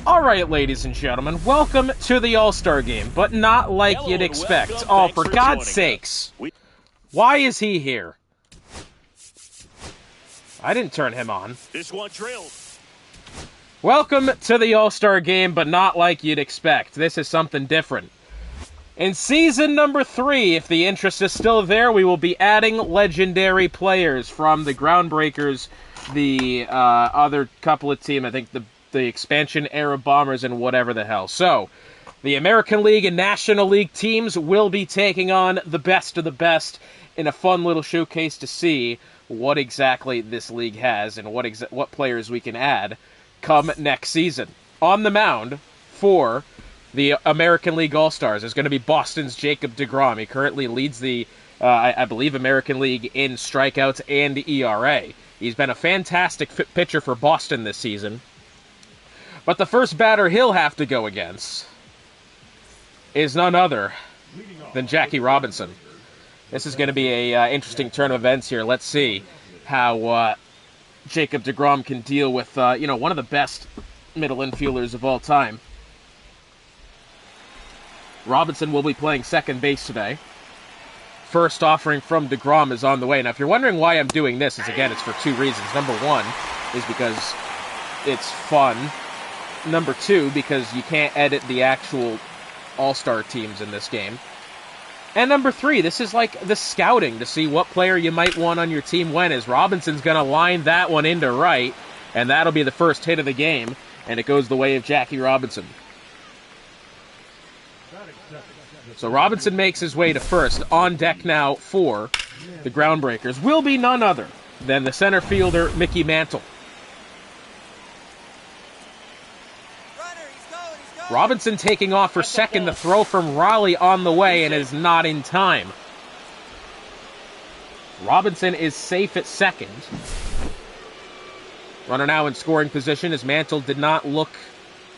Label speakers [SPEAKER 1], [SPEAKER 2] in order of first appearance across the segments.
[SPEAKER 1] Alright, ladies and gentlemen, welcome to the All-Star Game, but not like you'd expect. Oh, for God's sakes. Why is he here? I didn't turn him on.
[SPEAKER 2] This one drilled.
[SPEAKER 1] Welcome to the All-Star Game, but not like you'd expect. This is something different. In season number 3, if the interest is still there, we will be adding legendary players from the Groundbreakers, the other couple of teams, I think the expansion era Bombers and whatever the hell. So, the American League and National League teams will be taking on the best of the best in a fun little showcase to see what exactly this league has and what players we can add come next season. On the mound for the American League All-Stars is going to be Boston's Jacob deGrom. He currently leads the, I believe, American League in strikeouts and ERA. He's been a fantastic pitcher for Boston this season. But the first batter he'll have to go against is none other than Jackie Robinson. This is going to be a interesting turn of events here. Let's see how Jacob deGrom can deal with one of the best middle infielders of all time. Robinson will be playing second base today. First offering from deGrom is on the way. Now, if you're wondering why I'm doing this, it's for two reasons. Number one is because it's fun. Number two, because you can't edit the actual all-star teams in this game. And number three, this is like the scouting to see what player you might want on your team when, as Robinson's going to line that one into right, and that'll be the first hit of the game, and it goes the way of Jackie Robinson. So Robinson makes his way to first. On deck now for the Groundbreakers will be none other than the center fielder, Mickey Mantle. Robinson taking off for second. The throw from Raleigh on the way and is not in time. Robinson is safe at second. Runner now in scoring position as Mantle did not look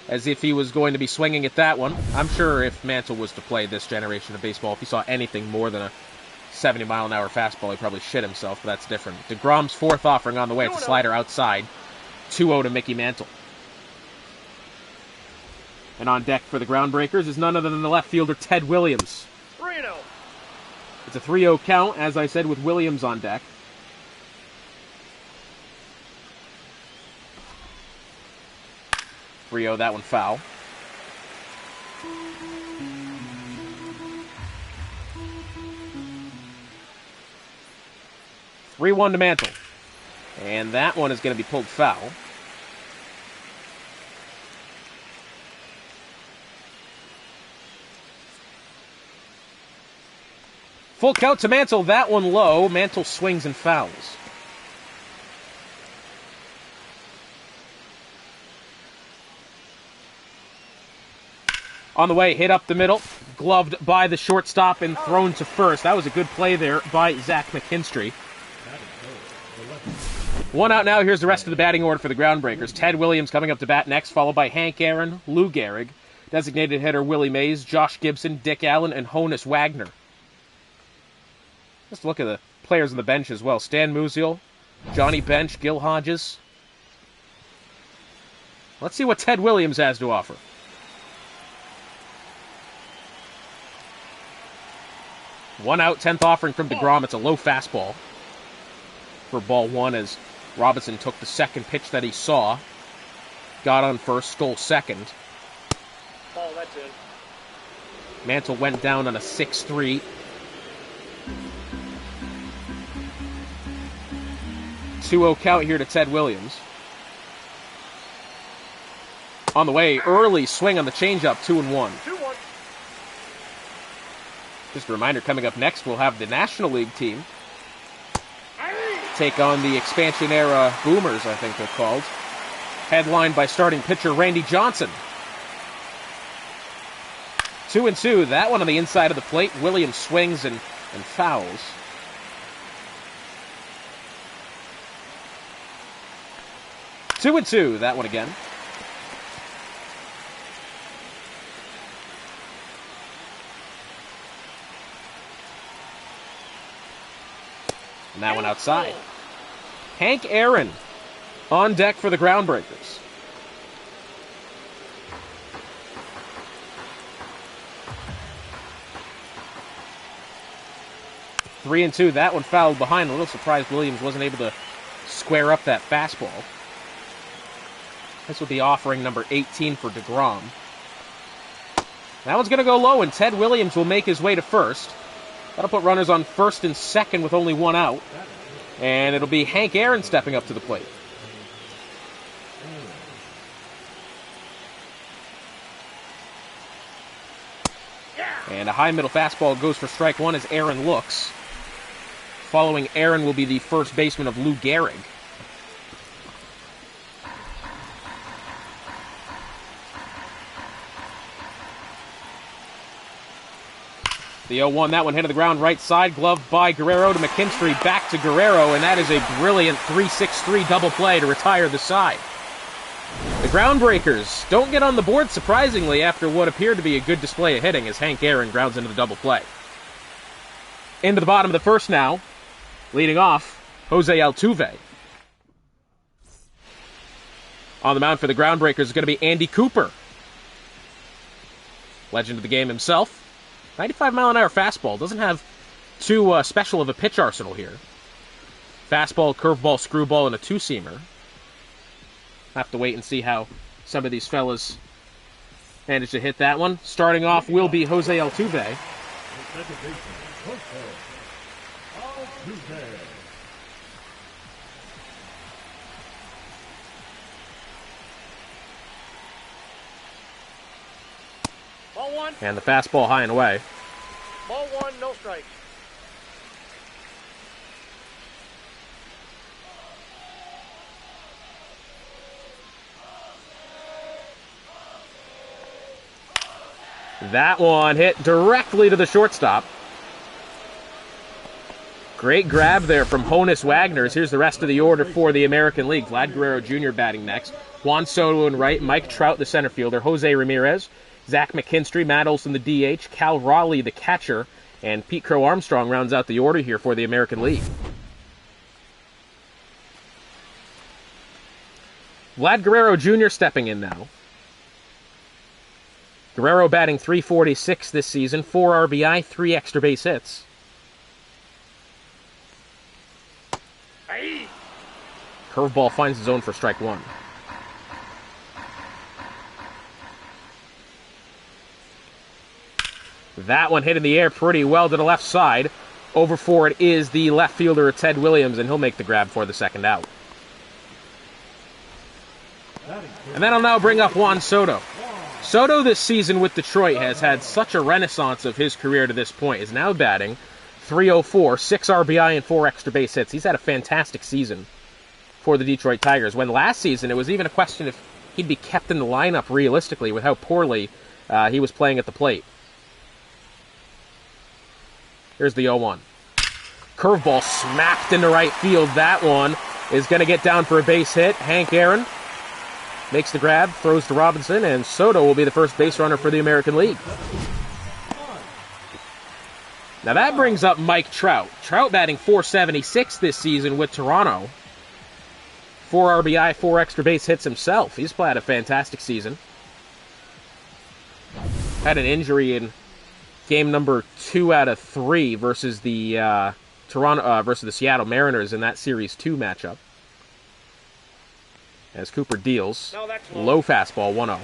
[SPEAKER 1] as if he was going to be swinging at that one. I'm sure if Mantle was to play this generation of baseball, if he saw anything more than a 70-mile-an-hour fastball, he'd probably shit himself, but that's different. deGrom's fourth offering on the way. It's a slider outside. 2-0 to Mickey Mantle. And on deck for the Groundbreakers is none other than the left fielder, Ted Williams.
[SPEAKER 2] 3-0.
[SPEAKER 1] It's a 3-0 count, as I said, with Williams on deck. That one foul. (3-1) to Mantle. And that one is going to be pulled foul. Full count to Mantle. That one low. Mantle swings and fouls. On the way, hit up the middle. Gloved by the shortstop and thrown to first. That was a good play there by Zach McKinstry. One out now. Here's the rest of the batting order for the Groundbreakers. Ted Williams coming up to bat next, followed by Hank Aaron, Lou Gehrig, designated hitter Willie Mays, Josh Gibson, Dick Allen, and Honus Wagner. Let's look at the players on the bench as well. Stan Musial, Johnny Bench, Gil Hodges. Let's see what Ted Williams has to offer. One out, 10th offering from deGrom. It's a low fastball for ball one as Robinson took the second pitch that he saw. Got on first, stole second.
[SPEAKER 2] Ball, that's it.
[SPEAKER 1] Mantle went down on a 6-3. 2-0 count here to Ted Williams. On the way, early swing on the changeup, 2-1.
[SPEAKER 2] 2-1.
[SPEAKER 1] Just a reminder, coming up next, we'll have the National League team take on the expansion era Boomers, I think they're called. Headlined by starting pitcher Randy Johnson. 2-2. That one on the inside of the plate. Williams swings and fouls. Two and two, that one again. And that one outside. Hank Aaron on deck for the Groundbreakers. 3-2. That one fouled behind. A little surprised Williams wasn't able to square up that fastball. This will be offering number 18 for DeGrom. That one's going to go low, and Ted Williams will make his way to first. That'll put runners on first and second with only one out. And it'll be Hank Aaron stepping up to the plate. And a high middle fastball goes for strike one as Aaron looks. Following Aaron will be the first baseman of Lou Gehrig. The 0-1, that one hit to the ground right side, gloved by Guerrero to McKinstry, back to Guerrero, and that is a brilliant 3-6-3 double play to retire the side. The Groundbreakers don't get on the board, surprisingly, after what appeared to be a good display of hitting as Hank Aaron grounds into the double play. Into the bottom of the first now, leading off, Jose Altuve. On the mound for the Groundbreakers is going to be Andy Cooper. Legend of the game himself. 95-mile-an-hour fastball. Doesn't have too special of a pitch arsenal here. Fastball, curveball, screwball, and a two-seamer. Have to wait and see how some of these fellas manage to hit that one. Starting off will be Jose Altuve.
[SPEAKER 2] Ball one.
[SPEAKER 1] And the fastball high and away.
[SPEAKER 2] Ball one, no strike.
[SPEAKER 1] That one hit directly to the shortstop. Great grab there from Honus Wagner. Here's the rest of the order for the American League. Vlad Guerrero Jr. batting next. Juan Soto in right. Mike Trout, the center fielder. Jose Ramirez. Zach McKinstry. Matt Olson, the DH. Cal Raleigh, the catcher. And Pete Crow Armstrong rounds out the order here for the American League. Vlad Guerrero Jr. stepping in now. Guerrero batting .346 this season, 4 RBI, 3 extra base hits. Curveball finds the zone for strike one. That one hit in the air pretty well to the left side. Over for it is the left fielder, Ted Williams, and he'll make the grab for the second out. And that'll now bring up Juan Soto. Soto this season with Detroit has had such a renaissance of his career to this point. Is now batting .304, 6 RBI and 4 extra base hits. He's had a fantastic season for the Detroit Tigers. When last season it was even a question if he'd be kept in the lineup realistically with how poorly he was playing at the plate. Here's the 0-1. Curveball smacked into right field. That one is going to get down for a base hit. Hank Aaron makes the grab, throws to Robinson, and Soto will be the first base runner for the American League. Now that brings up Mike Trout. Trout batting .476 this season with Toronto. 4 RBI, 4 extra base hits himself. He's had a fantastic season. Had an injury in game number 2 out of 3 versus the versus the Seattle Mariners in that Series 2 matchup. As Cooper deals, low fastball, 1-0.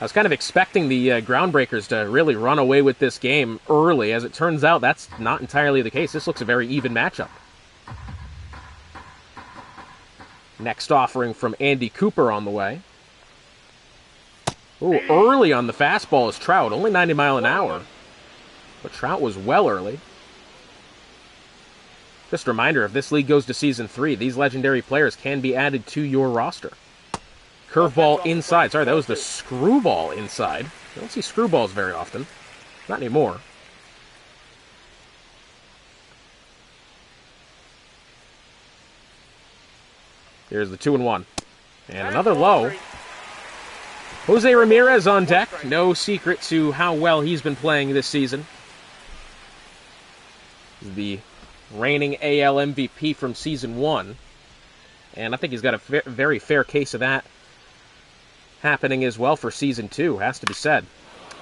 [SPEAKER 1] I was kind of expecting the Groundbreakers to really run away with this game early. As it turns out, that's not entirely the case. This looks a very even matchup. Next offering from Andy Cooper on the way. Ooh, early on the fastball is Trout, only 90 mile an hour. But Trout was well early. Just a reminder, if this league goes to Season 3, these legendary players can be added to your roster. Curveball inside. Sorry, that was the screwball inside. I don't see screwballs very often. Not anymore. Here's the 2-1. And another low. Jose Ramirez on deck. No secret to how well he's been playing this season. The reigning AL MVP from Season 1. And I think he's got a very fair case of that happening as well for Season 2, has to be said.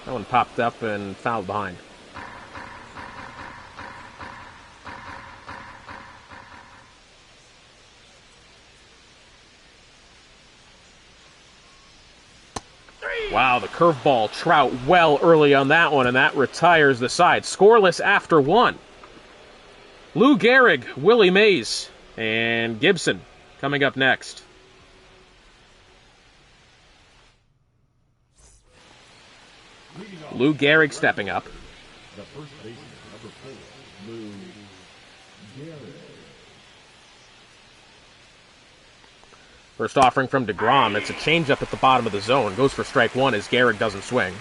[SPEAKER 1] That one popped up and fouled behind. Wow, the curveball Trout well early on that one, and that retires the side. Scoreless after one. Lou Gehrig, Willie Mays, and Gibson coming up next. Lou Gehrig stepping up.
[SPEAKER 3] The first baseman, number 4, Lou Gehrig.
[SPEAKER 1] First offering from DeGrom. It's a changeup at the bottom of the zone. Goes for strike one as Gehrig doesn't swing.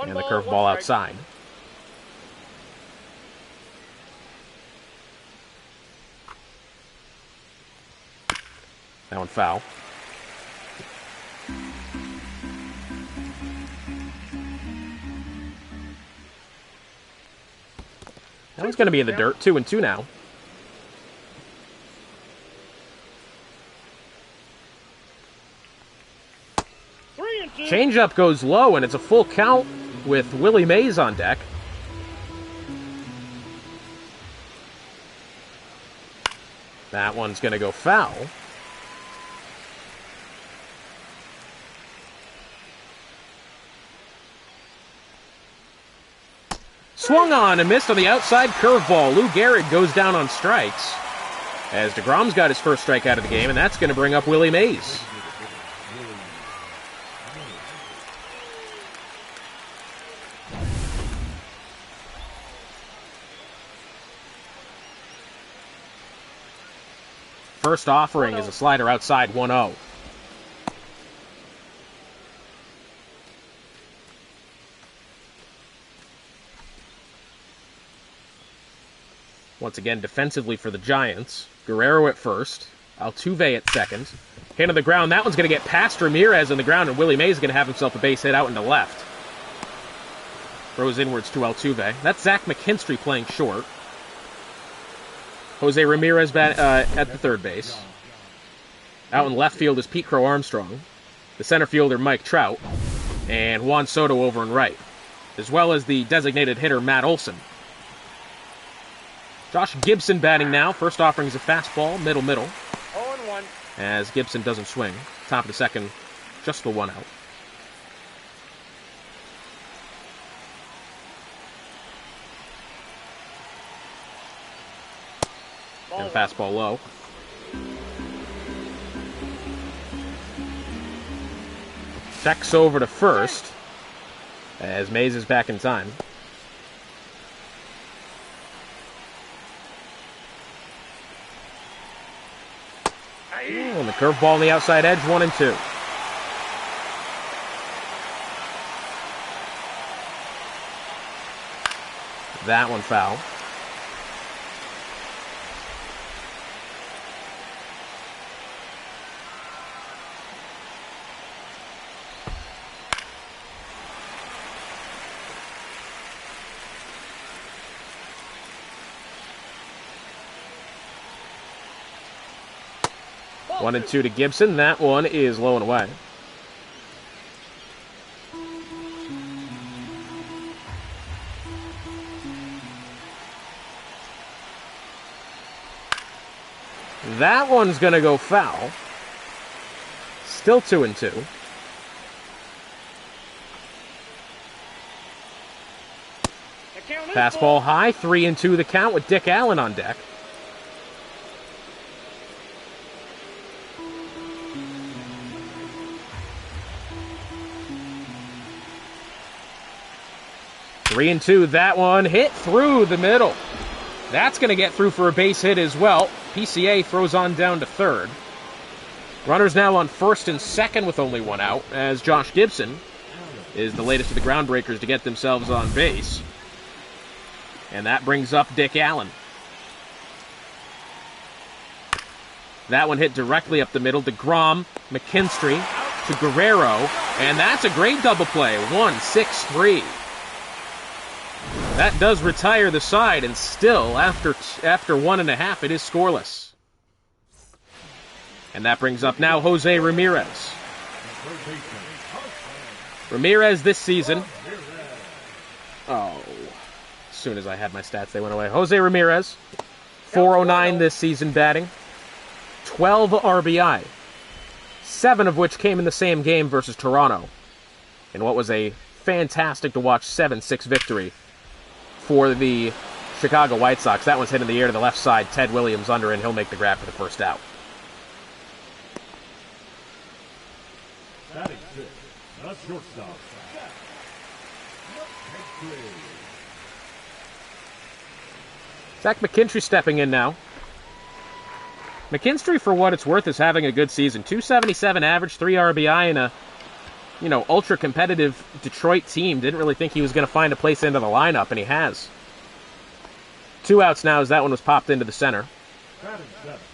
[SPEAKER 1] And the curveball outside. That one foul. That one's going to be in the dirt. 2-2 now. Changeup goes low, and it's a full count with Willie Mays on deck. That one's going to go foul. Swung on and missed on the outside curveball. Lou Gehrig goes down on strikes as DeGrom's got his first strikeout of the game, and that's going to bring up Willie Mays. First offering is a slider outside 1-0. Once again, defensively for the Giants. Guerrero at first. Altuve at second. Hit on the ground. That one's going to get past Ramirez on the ground, and Willie Mays is going to have himself a base hit out into left. Throws inwards to Altuve. That's Zach McKinstry playing short. Jose Ramirez at the third base. Out in left field is Pete Crow Armstrong. The center fielder, Mike Trout. And Juan Soto over in right. As well as the designated hitter, Matt Olson. Josh Gibson batting now. First offering is a fastball, middle.
[SPEAKER 2] 0-1.
[SPEAKER 1] As Gibson doesn't swing. Top of the second, just the one out. And fastball low. Checks over to first as Mays is back in time. And the curveball on the outside edge, 1-2. That one foul. One and two to Gibson. That one is low and away. That one's going to go foul. Still 2-2. Fastball high, 3-2 the count with Dick Allen on deck. Three and two, that one hit through the middle. That's going to get through for a base hit as well. PCA throws on down to third. Runners now on first and second with only one out, as Josh Gibson is the latest of the groundbreakers to get themselves on base. And that brings up Dick Allen. That one hit directly up the middle. DeGrom, McKinstry to Guerrero, and that's a great double play. 1-6-3. That does retire the side, and still, after 1.5, it is scoreless. And that brings up now Jose Ramirez. Ramirez this season. Oh, as soon as I had my stats, they went away. Jose Ramirez, 409 this season batting. 12 RBI, 7 of which came in the same game versus Toronto, in what was a fantastic-to-watch 7-6 victory for the Chicago White Sox. That one's hit in the air to the left side. Ted Williams under, and he'll make the grab for the first out.
[SPEAKER 3] Batting six, the shortstop.
[SPEAKER 1] Zach McKinstry stepping in now. McKinstry, for what it's worth, is having a good season. 277 average, 3 RBI, and a ultra-competitive Detroit team. Didn't really think he was going to find a place into the lineup, and he has. 2 outs now as that one was popped into the center.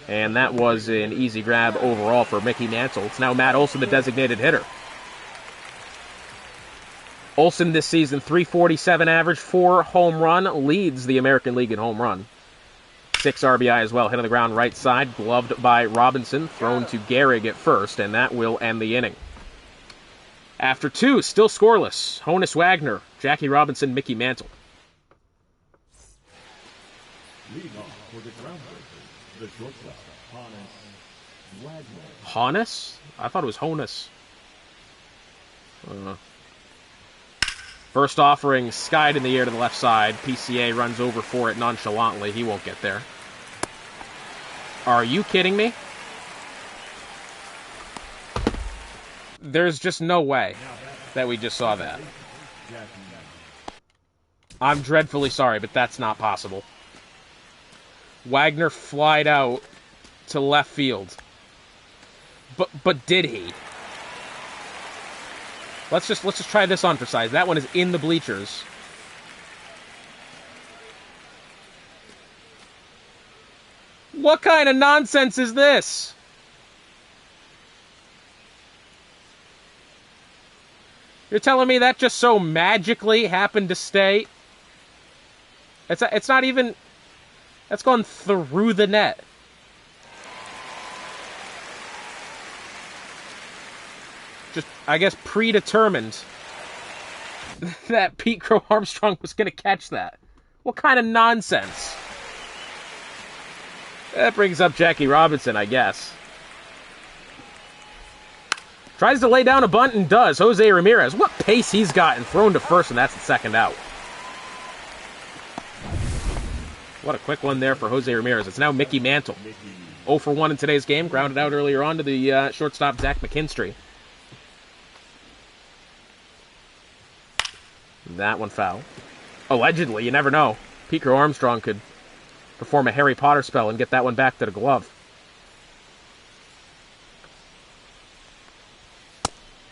[SPEAKER 1] And that was an easy grab overall for Mickey Mantle. It's now Matt Olson, the designated hitter. Olson this season, 347 average, 4 home run, leads the American League in home run. 6 RBI as well, hit on the ground right side, gloved by Robinson, thrown to Gehrig at first, and that will end the inning. After 2, still scoreless, Honus Wagner, Jackie Robinson, Mickey Mantle.
[SPEAKER 3] Leading off for the groundbreaker, the shortstop, Honus Wagner.
[SPEAKER 1] Honus? I thought it was Honus. First offering skied in the air to the left side. PCA runs over for it nonchalantly. He won't get there. Are you kidding me? There's just no way that we just saw that. I'm dreadfully sorry, but that's not possible. Wagner flied out to left field. But did he? Let's just try this on for size. That one is in the bleachers. What kind of nonsense is this? You're telling me that just so magically happened to stay? It's not even... That's gone through the net. Just, I guess, predetermined that Pete Crow Armstrong was going to catch that. What kind of nonsense? That brings up Jackie Robinson, I guess. Tries to lay down a bunt and does. Jose Ramirez. What pace he's got and thrown to first, and that's the second out. What a quick one there for Jose Ramirez. It's now Mickey Mantle. 0 for 1 in today's game. Grounded out earlier on to the shortstop, Zach McKinstry. That one foul. Allegedly, you never know. Pete Crow Armstrong could perform a Harry Potter spell and get that one back to the glove.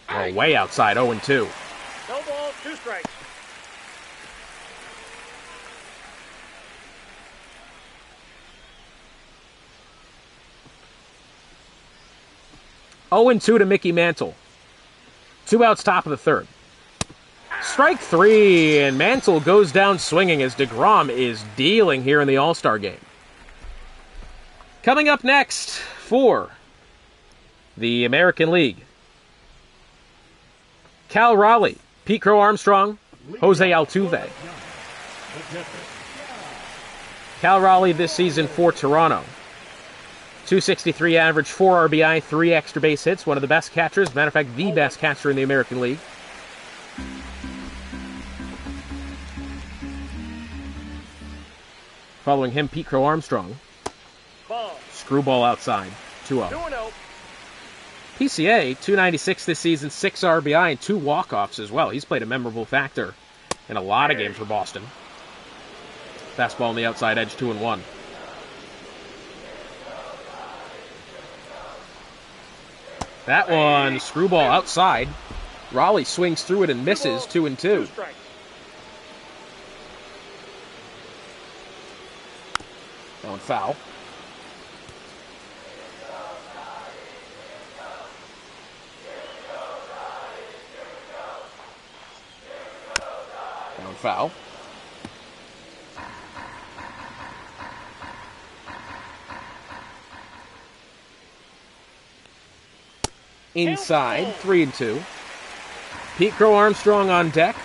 [SPEAKER 1] Oh, way outside, 0-2.
[SPEAKER 2] No balls, 2 strikes.
[SPEAKER 1] Oh, 2 to Mickey Mantle. 2 outs, top of the third. Strike 3, and Mantle goes down swinging as DeGrom is dealing here in the All-Star game. Coming up next for the American League, Cal Raleigh, Pete Crow Armstrong, Jose Altuve. Cal Raleigh this season for Toronto. 263 average, 4 RBI, 3 extra base hits. One of the best catchers. Matter of fact, the best catcher in the American League. Following him, Pete Crow Armstrong.
[SPEAKER 2] Ball.
[SPEAKER 1] Screwball outside. 2-0.
[SPEAKER 2] 2-0.
[SPEAKER 1] PCA, 296 this season, 6 RBI, and 2 walk-offs as well. He's played a memorable factor in a lot of games for Boston. Fastball on the outside edge, 2-1. That one, screwball outside. Raleigh swings through it and misses, 2-2.
[SPEAKER 2] 2 strikes.
[SPEAKER 1] That one foul. That one foul. Inside, 3-2. Pete Crow Armstrong on deck.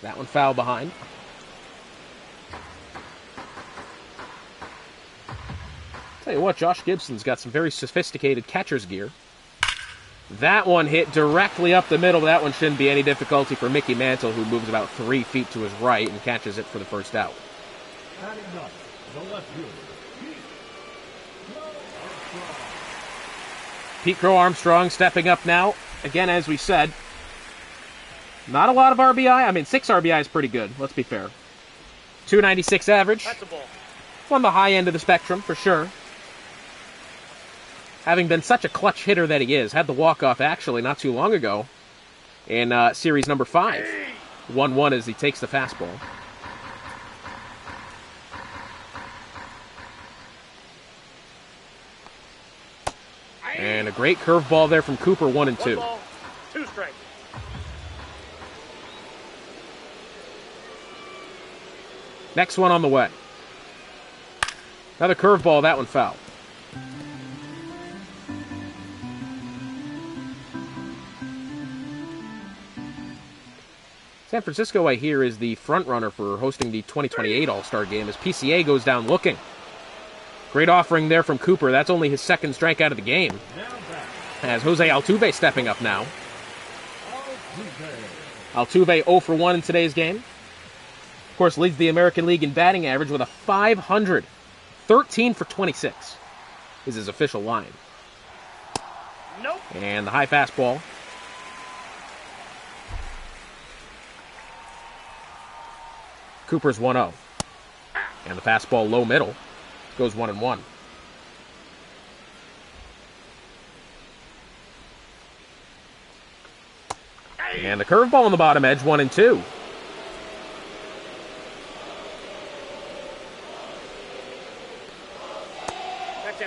[SPEAKER 1] That one foul behind. Tell you what, Josh Gibson's got some very sophisticated catcher's gear. That one hit directly up the middle. That one shouldn't be any difficulty for Mickey Mantle, who moves about 3 feet to his right and catches it for the first out.
[SPEAKER 3] Batting ninth, the left fielder,
[SPEAKER 1] Pete Crow Armstrong stepping up now. Again, as we said, not a lot of RBI. I mean, 6 RBI is pretty good, let's be fair. 296 average.
[SPEAKER 2] That's a ball.
[SPEAKER 1] On the high end of the spectrum, for sure. Having been such a clutch hitter that he is, had the walk-off actually not too long ago in series number 5. 1-1 as he takes the fastball. And a great curveball there from Cooper, 1-2.
[SPEAKER 2] 1 ball, 2 strikes.
[SPEAKER 1] Next one on the way. Another curveball, that one foul. San Francisco, I hear, is the front runner for hosting the 2028 All-Star Game as PCA goes down looking. Great offering there from Cooper. That's only his 2nd strikeout of the game. As Jose Altuve stepping up now. Altuve 0 for 1 in today's game. Of course, leads the American League in batting average with a .500. 13 for 26 is his official line.
[SPEAKER 2] Nope.
[SPEAKER 1] And the high fastball. Cooper's 1-0. And the fastball low middle goes 1-1. And the curveball on the bottom edge, 1-2.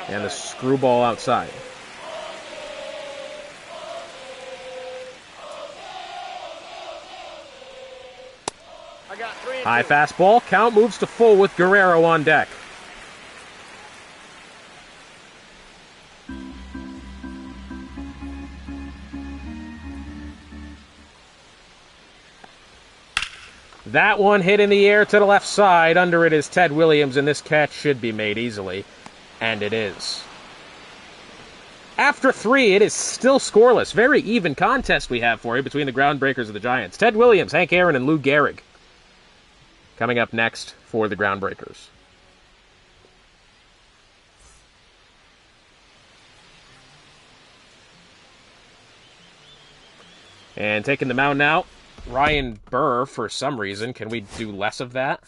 [SPEAKER 1] And the screwball outside.
[SPEAKER 2] I got 3 and
[SPEAKER 1] High
[SPEAKER 2] 2.
[SPEAKER 1] fastball. Count moves to full with Guerrero on deck. That one hit in the air to the left side. Under it is Ted Williams, and this catch should be made easily. And it is. After 3, it is still scoreless. Very even contest we have for you between the groundbreakers of the Giants. Ted Williams, Hank Aaron, and Lou Gehrig coming up next for the groundbreakers. And taking the mound now, Ryan Burr, for some reason. Can we do less of that?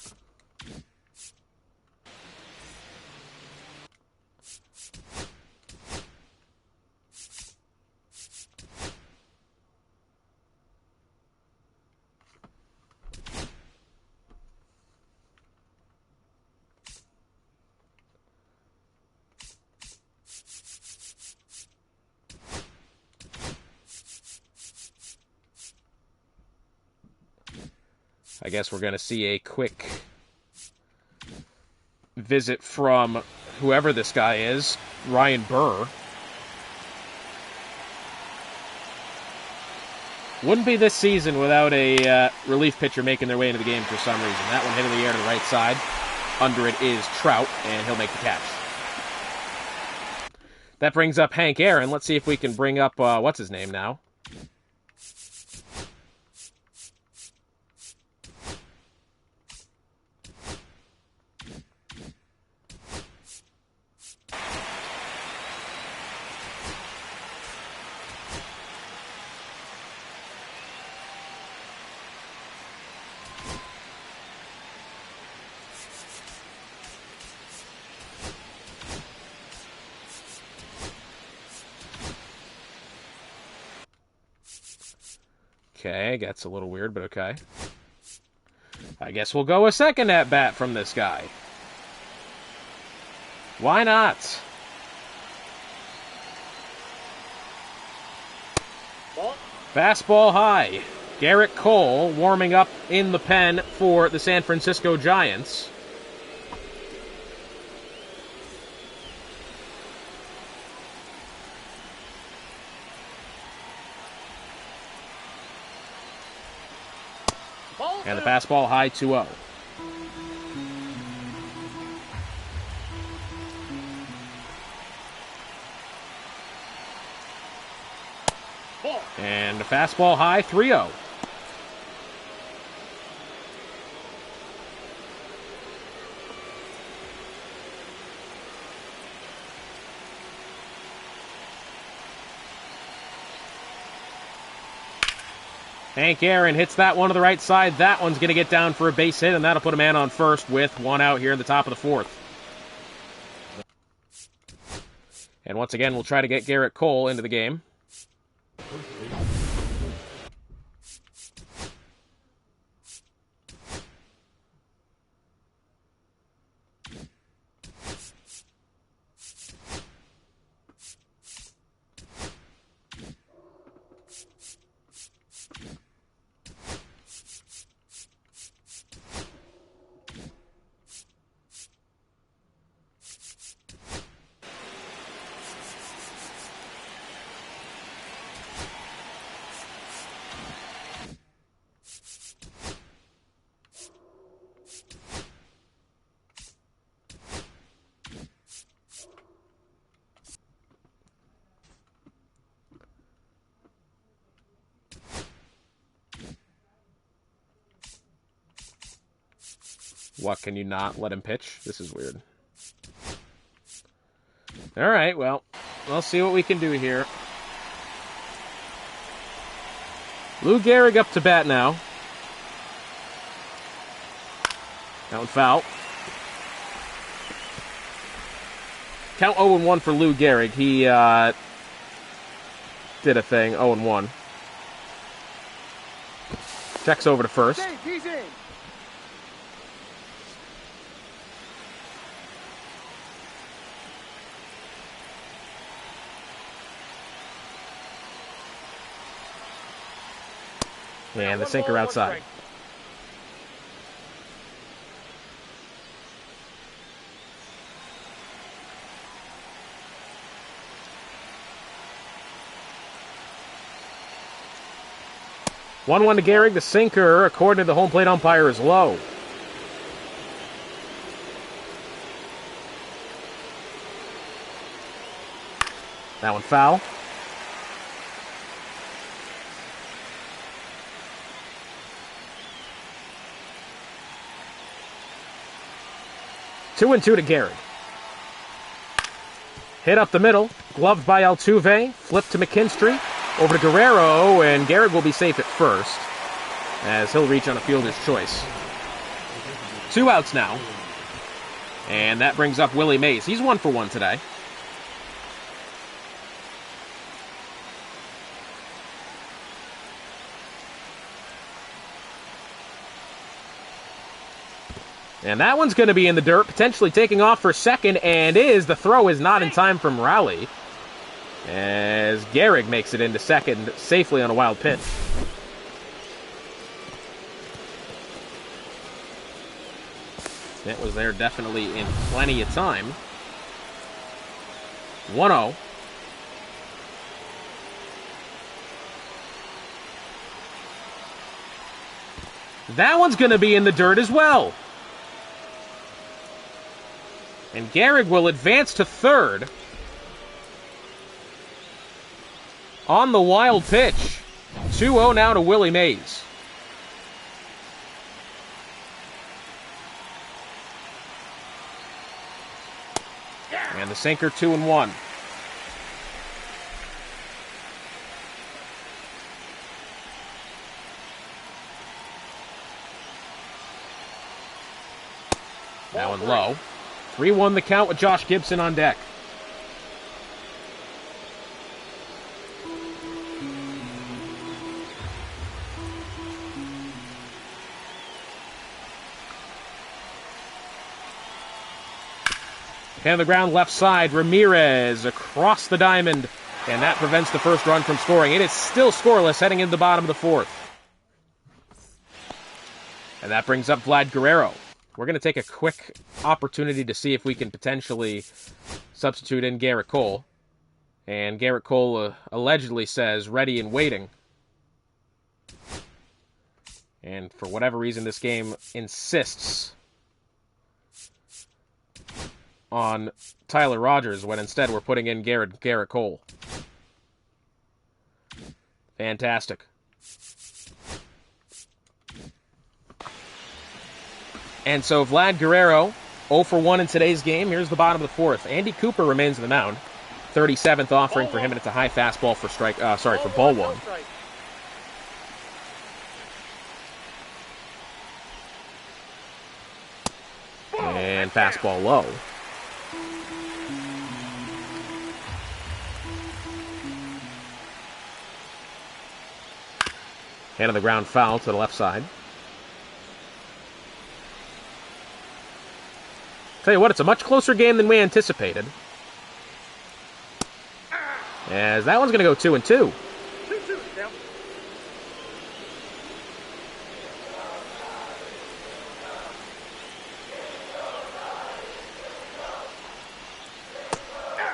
[SPEAKER 1] I guess we're going to see a quick visit from whoever this guy is, Ryan Burr. Wouldn't be this season without a relief pitcher making their way into the game for some reason. That one hit in the air to the right side. Under it is Trout, and he'll make the catch. That brings up Hank Aaron. Let's see if we can bring up, what's his name now? Okay, gets a little weird, but okay. I guess we'll go a second at-bat from this guy. Why not?
[SPEAKER 2] Ball.
[SPEAKER 1] Fastball high. Garrett Cole warming up in the pen for the San Francisco Giants. And the fastball high 2-0.
[SPEAKER 2] Ball.
[SPEAKER 1] And a fastball high, 3-0. Hank Aaron hits that one to the right side. That one's going to get down for a base hit, and that'll put a man on first with one out here in the top of the fourth. And once again, we'll try to get Garrett Cole into the game. What, can you not let him pitch? This is weird. All right, well, we'll see what we can do here. Lou Gehrig up to bat now. That one foul. Count 0-1 for Lou Gehrig. He did a thing, 0-1. Checks over to first.
[SPEAKER 2] He's in.
[SPEAKER 1] And the sinker outside. 1-1 to Gehrig. The sinker, according to the home plate umpire, is low. That one foul. Two and two to Gehrig. Hit up the middle. Gloved by Altuve. Flip to McKinstry. Over to Guerrero, and Gehrig will be safe at first, as he'll reach on a fielder's choice. 2 outs now. And that brings up Willie Mays. He's 1 for 1 today. And that one's going to be in the dirt, potentially taking off for second, and the throw is not in time from Rowley, as Gehrig makes it into second safely on a wild pitch. That was there definitely in plenty of time. 1-0. That one's going to be in the dirt as well. And Gehrig will advance to third on the wild pitch. 2-0 now to Willie Mays. And the sinker, 2-1. That one low. 3-1 the count with Josh Gibson on deck. Hit on the ground left side. Ramirez across the diamond. And that prevents the first run from scoring. It is still scoreless heading into the bottom of the fourth. And that brings up Vlad Guerrero. We're going to take a quick opportunity to see if we can potentially substitute in Garrett Cole. And Garrett Cole allegedly says ready and waiting. And for whatever reason, this game insists on Tyler Rogers when instead we're putting in Garrett Cole. Fantastic. And so Vlad Guerrero, 0 for 1 in today's game. Here's the bottom of the fourth. Andy Cooper remains in the mound. 37th offering for him, and it's a high fastball for for ball one. And fastball low. Hand on the ground foul to the left side. Tell you what, it's a much closer game than we anticipated. As that one's going to go 2-2.
[SPEAKER 2] 2-2, yeah.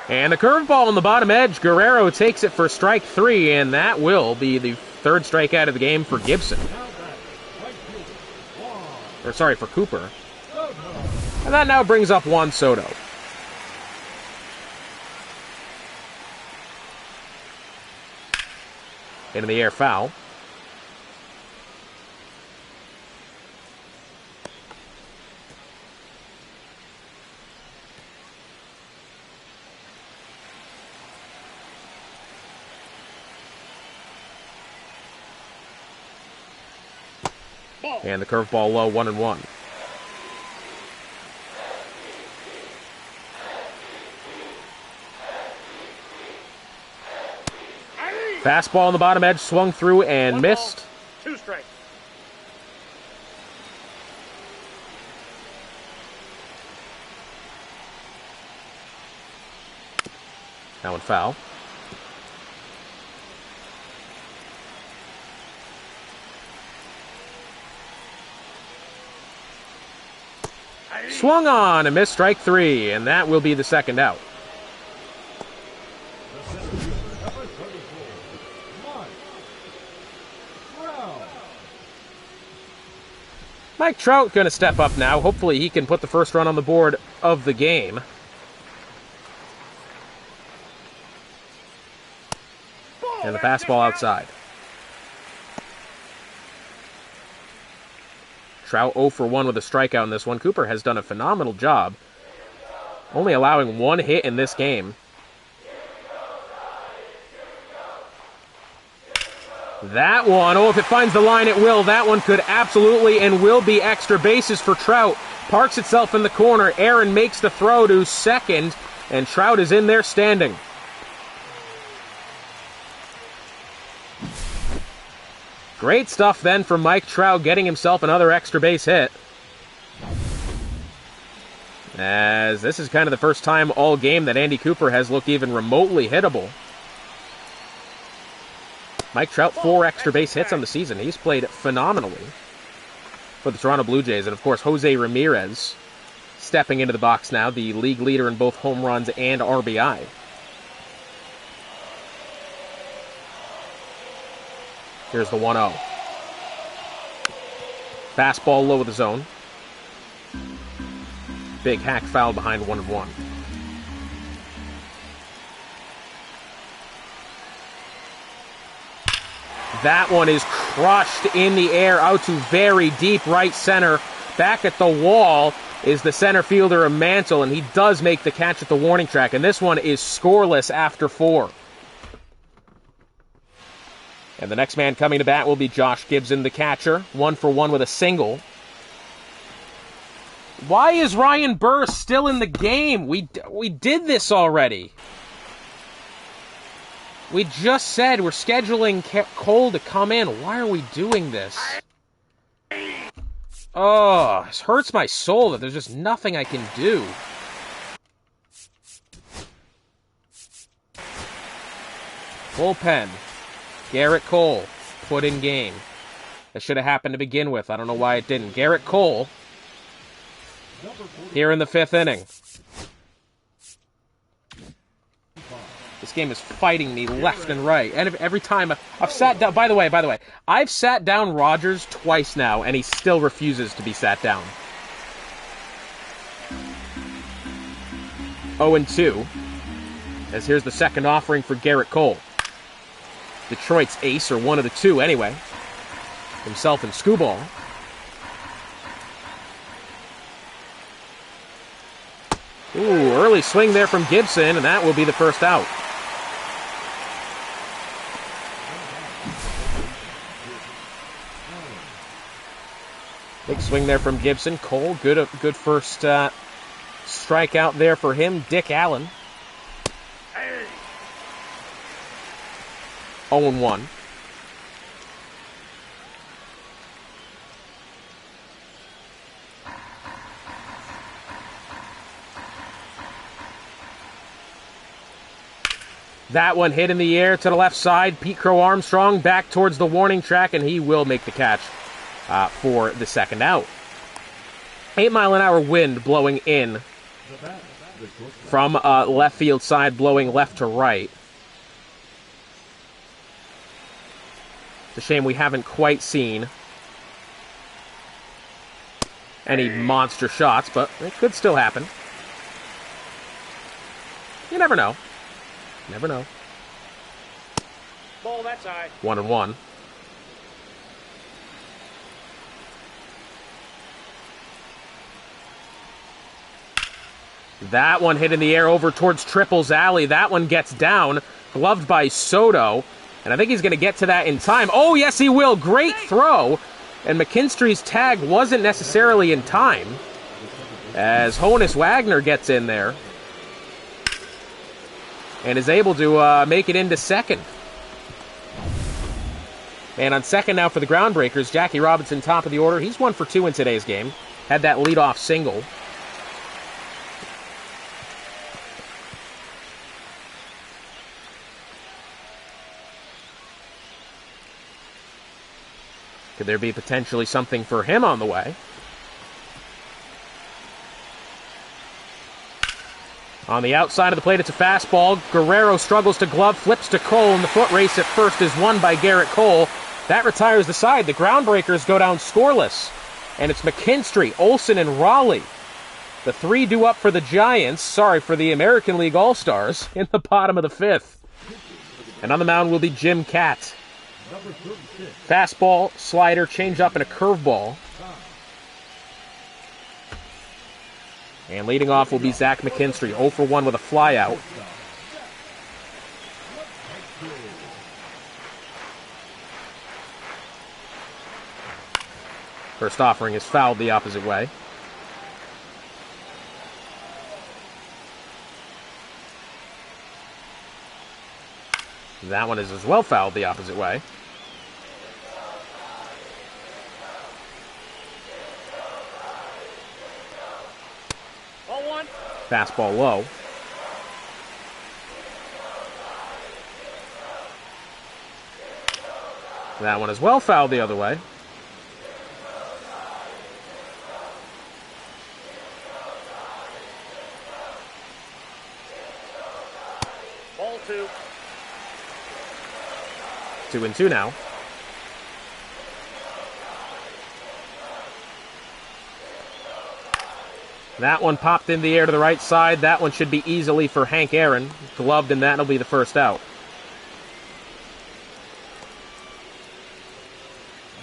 [SPEAKER 1] And the curveball on the bottom edge. Guerrero takes it for strike 3, and that will be the third strikeout of the game for Gibson. Or sorry, for Cooper. And that now brings up Juan Soto. Into the air foul. And the curveball low, 1-1. Fastball on the bottom edge, swung through and missed.
[SPEAKER 2] 2 strikes.
[SPEAKER 1] That one foul. Swung on and missed strike 3, and that will be the second out. Mike Trout going to step up now. Hopefully he can put the first run on the board of the game. And the fastball outside. Trout 0 for 1 with a strikeout in this one. Cooper has done a phenomenal job, only allowing 1 hit in this game. That one, oh, if it finds the line, it will. That one could absolutely and will be extra bases for Trout. Parks itself in the corner. Aaron makes the throw to second, and Trout is in there standing. Great stuff then from Mike Trout, getting himself another extra base hit. As this is kind of the first time all game that Andy Cooper has looked even remotely hittable. Mike Trout, 4 extra base hits on the season. He's played phenomenally for the Toronto Blue Jays. And, of course, Jose Ramirez stepping into the box now, the league leader in both home runs and RBI. Here's the 1-0. Fastball low of the zone. Big hack foul behind 1-1. That one is crushed in the air out to very deep right center. Back at the wall is the center fielder Mantle, and he does make the catch at the warning track. And this one is scoreless after 4. And the next man coming to bat will be Josh Gibson, the catcher. 1 for 1 with a single. Why is Ryan Burr still in the game? We did this already. We just said we're scheduling Cole to come in. Why are we doing this? Oh, this hurts my soul that there's just nothing I can do. Bullpen. Garrett Cole put in game. That should have happened to begin with. I don't know why it didn't. Garrett Cole here in the 5th inning. This game is fighting me left and right. And every time I've sat down... By the way, I've sat down Rogers twice now, and he still refuses to be sat down. 0-2. As here's the second offering for Garrett Cole. Detroit's ace, or one of the two anyway. Himself and Skubal. Ooh, early swing there from Gibson, and that will be the first out. Big swing there from Gibson. Cole, good first strikeout there for him. Dick Allen. 0-1. That one hit in the air to the left side. Pete Crow Armstrong back towards the warning track, and he will make the catch for the second out. 8-mile-an-hour wind blowing in from left field side, blowing left to right. It's a shame we haven't quite seen any monster shots, but it could still happen. You never know. Never know.
[SPEAKER 2] Ball that side.
[SPEAKER 1] 1-1. That one hit in the air over towards Triples Alley. That one gets down, gloved by Soto. And I think he's going to get to that in time. Oh, yes, he will. Great throw. And McKinstry's tag wasn't necessarily in time, as Honus Wagner gets in there and is able to make it into second. And on second now for the Groundbreakers, Jackie Robinson, top of the order. He's 1 for 2 in today's game. Had that leadoff single. Could there be potentially something for him on the way? On the outside of the plate, it's a fastball. Guerrero struggles to glove, flips to Cole, and the foot race at first is won by Garrett Cole. That retires the side. The Groundbreakers go down scoreless. And it's McKinstry, Olsen, and Raleigh. The three due up for the Giants, for the American League All-Stars, in the bottom of the fifth. And on the mound will be Jim Katt. Fastball, slider, changeup, and a curveball. And leading off will be Zach McKinstry, 0 for 1 with a flyout. First offering is fouled the opposite way. That one is as well fouled the opposite way. Fastball low. That one as well fouled the other way.
[SPEAKER 2] Ball 2.
[SPEAKER 1] 2-2 now. That one popped in the air to the right side. That one should be easily for Hank Aaron. Gloved, and that'll be the first out.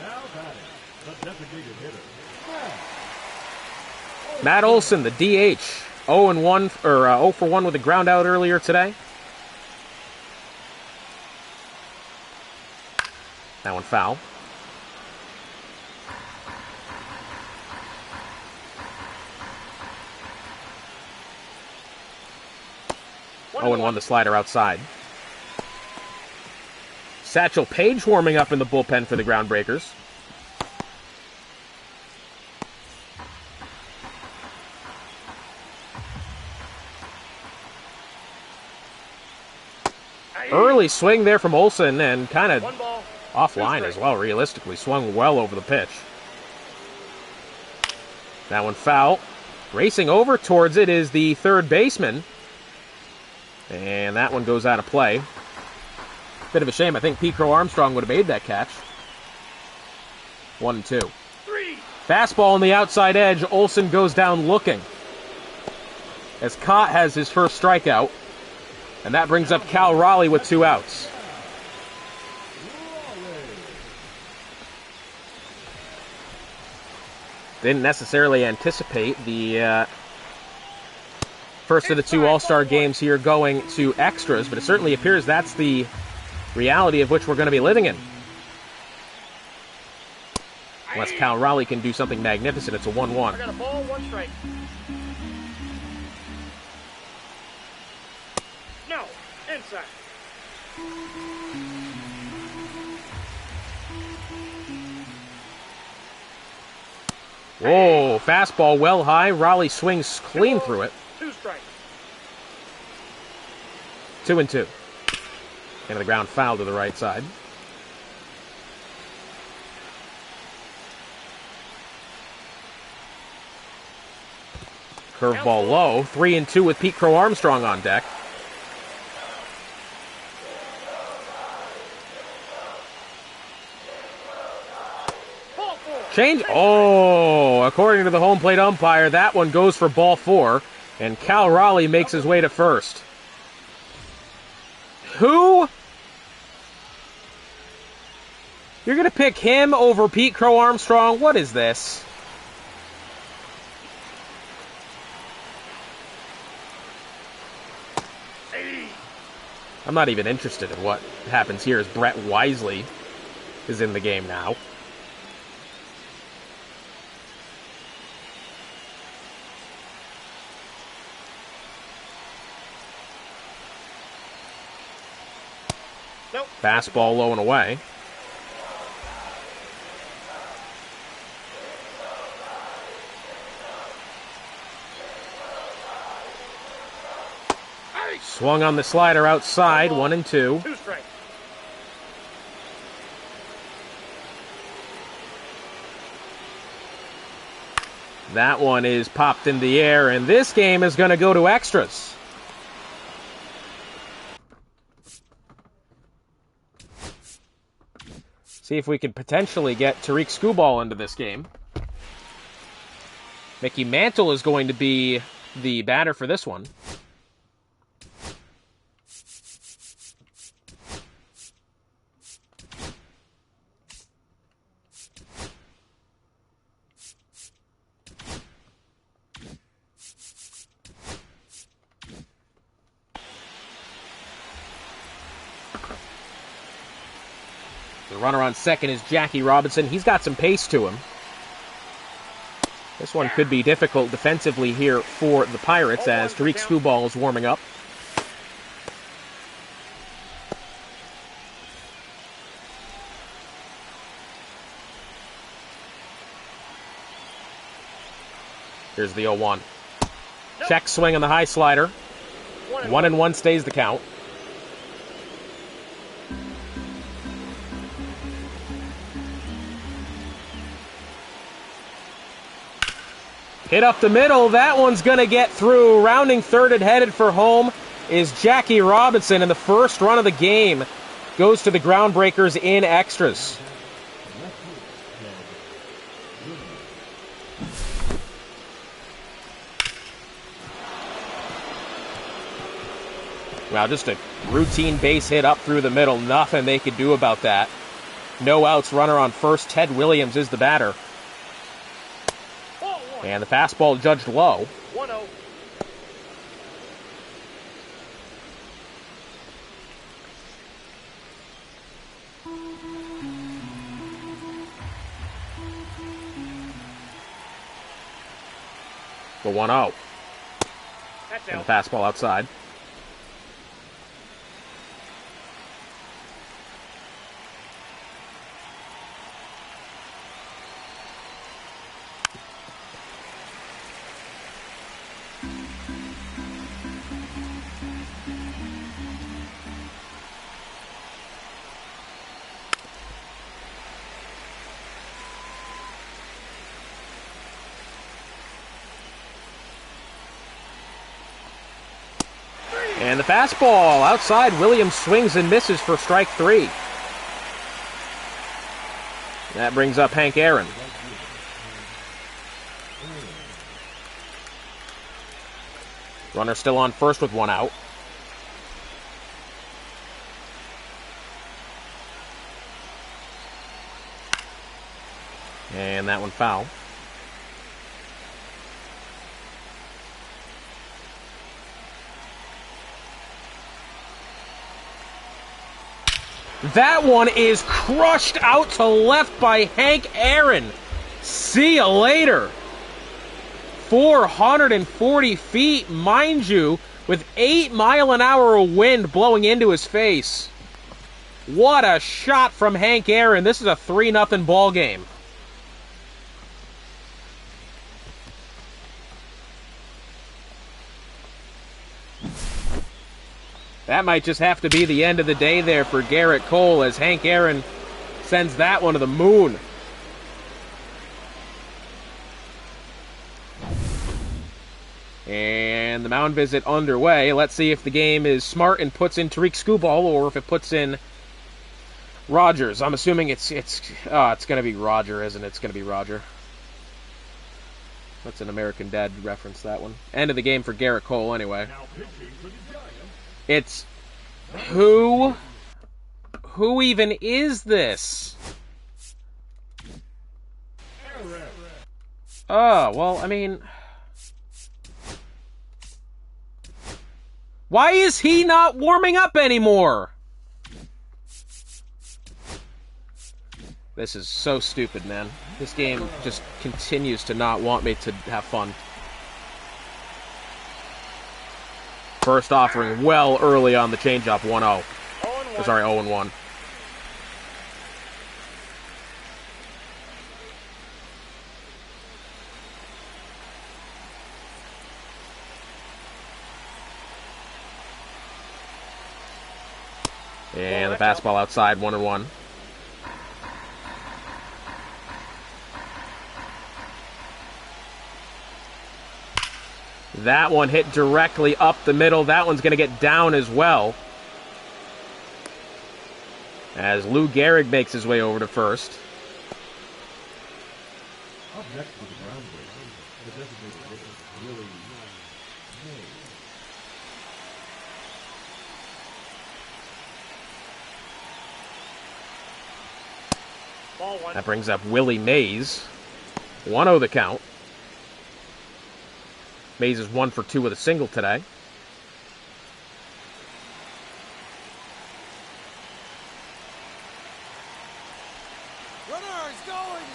[SPEAKER 3] Now batting, the designated hitter.
[SPEAKER 1] Matt Olson, the DH, 0 for 1 with a ground out earlier today. That one foul. 0-1, the slider outside. Satchel Paige warming up in the bullpen for the Groundbreakers. Early swing there from Olsen, and kind of offline as well, realistically. Swung well over the pitch. That one foul. Racing over towards it is the third baseman. And that one goes out of play. Bit of a shame. I think Pete Crow Armstrong would have made that catch. 1-2. Fastball on the outside edge. Olsen goes down looking, as Cott has his first strikeout. And that brings up Cal Raleigh with 2 outs. Didn't necessarily anticipate the first of the two All-Star games here going to extras, but it certainly appears that's the reality of which we're going to be living in. Unless Cal Raleigh can do something magnificent, it's a 1-1.
[SPEAKER 2] I got a ball, 1 strike. No, inside.
[SPEAKER 1] Whoa, fastball well high. Raleigh swings clean through it.
[SPEAKER 2] 2 strikes.
[SPEAKER 1] 2-2. Into the ground foul to the right side. Curveball low. 3-2 with Pete Crow Armstrong on deck.
[SPEAKER 2] Ball 4.
[SPEAKER 1] Change. Oh, according to the home plate umpire, that one goes for ball 4, and Cal Raleigh makes his way to first. Who? You're going to pick him over Pete Crow Armstrong? What is this? I'm not even interested in what happens here as Brett Wisely is in the game now.
[SPEAKER 2] Nope.
[SPEAKER 1] Fastball low and away. Swung on the slider outside, 1-2.
[SPEAKER 2] 2 strikes.
[SPEAKER 1] That one is popped in the air, and this game is going to go to extras. See if we can potentially get Tariq Skubal into this game. Mickey Mantle is going to be the batter for this one. The runner on second is Jackie Robinson. He's got some pace to him. This one could be difficult defensively here for the Pirates as Tariq Skubal is warming up. Here's the 0-1. Check swing on the high slider. 1-1 stays the count. Hit up the middle. That one's going to get through. Rounding third and headed for home is Jackie Robinson, and the first run of the game goes to the Groundbreakers in extras. Well, just a routine base hit up through the middle. Nothing they could do about that. No outs, runner on first. Ted Williams is the batter. And the fastball judged low.
[SPEAKER 2] 1-0.
[SPEAKER 1] The 1-0.
[SPEAKER 2] That's
[SPEAKER 1] And
[SPEAKER 2] out.
[SPEAKER 1] the fastball outside. And the fastball outside. Williams swings and misses for strike 3. That brings up Hank Aaron. Runner still on first with 1 out. And that one foul. That one is crushed out to left by Hank Aaron. See ya later. 440 feet, mind you, with 8-mile-an-hour wind blowing into his face. What a shot from Hank Aaron. This is a 3-0 ball game. That might just have to be the end of the day there for Gerrit Cole as Hank Aaron sends that one to the moon. And the mound visit underway. Let's see if the game is smart and puts in Tariq Skubal or if it puts in Rogers. I'm assuming it's going to be Roger, isn't it? It's going to be Roger. That's an American Dad reference, that one. End of the game for Gerrit Cole, anyway. It's... Who even is this? Oh, well, I mean... Why is he not warming up anymore? This is so stupid, man. This game just continues to not want me to have fun. First offering well early on the changeup, 1-0. Oh, sorry, 0-1. And the fastball outside, 1-1. That one hit directly up the middle. That one's going to get down as well. As Lou Gehrig makes his way over to first.
[SPEAKER 3] Up next to the groundbreaker, the designated hitter, Willie Mays.
[SPEAKER 2] Ball one.
[SPEAKER 1] That brings up Willie Mays. 1-0 the count. Mays is 1 for 2 with a single today.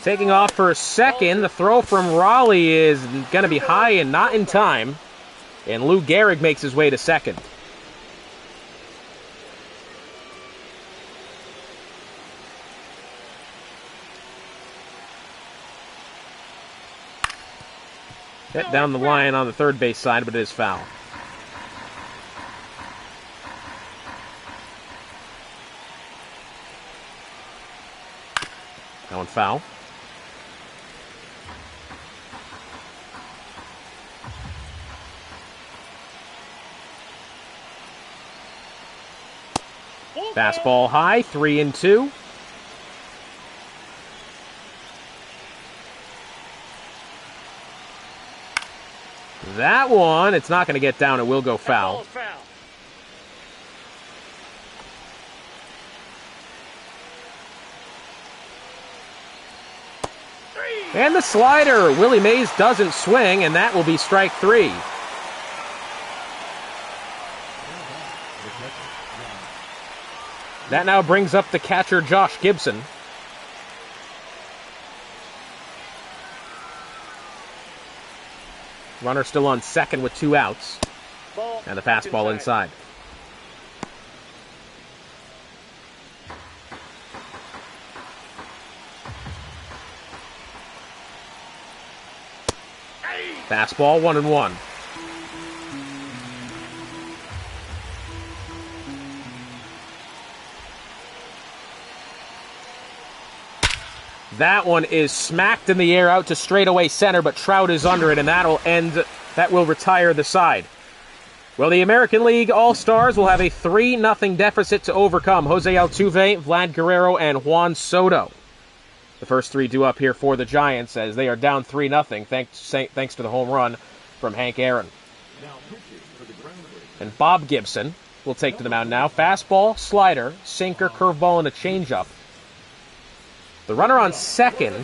[SPEAKER 1] Taking off for a second. The throw from Raleigh is going to be high and not in time. And Lou Gehrig makes his way to second. Hit down the line on the third base side, but it is foul. That one foul. Fastball high, 3-2. That one, it's not going to get down. It will go foul. And the slider. Willie Mays doesn't swing, and that will be strike 3. That now brings up the catcher, Josh Gibson. Runner still on second with 2 outs. And the fastball inside. Fastball, 1-1. That one is smacked in the air out to straightaway center, but Trout is under it, and that will retire the side. Well, the American League All-Stars will have a 3-0 deficit to overcome. Jose Altuve, Vlad Guerrero, and Juan Soto. The first 3 due up here for the Giants as they are down 3-0 thanks to the home run from Hank Aaron. And Bob Gibson will take to the mound now. Fastball, slider, sinker, curveball, and a changeup. The runner on second,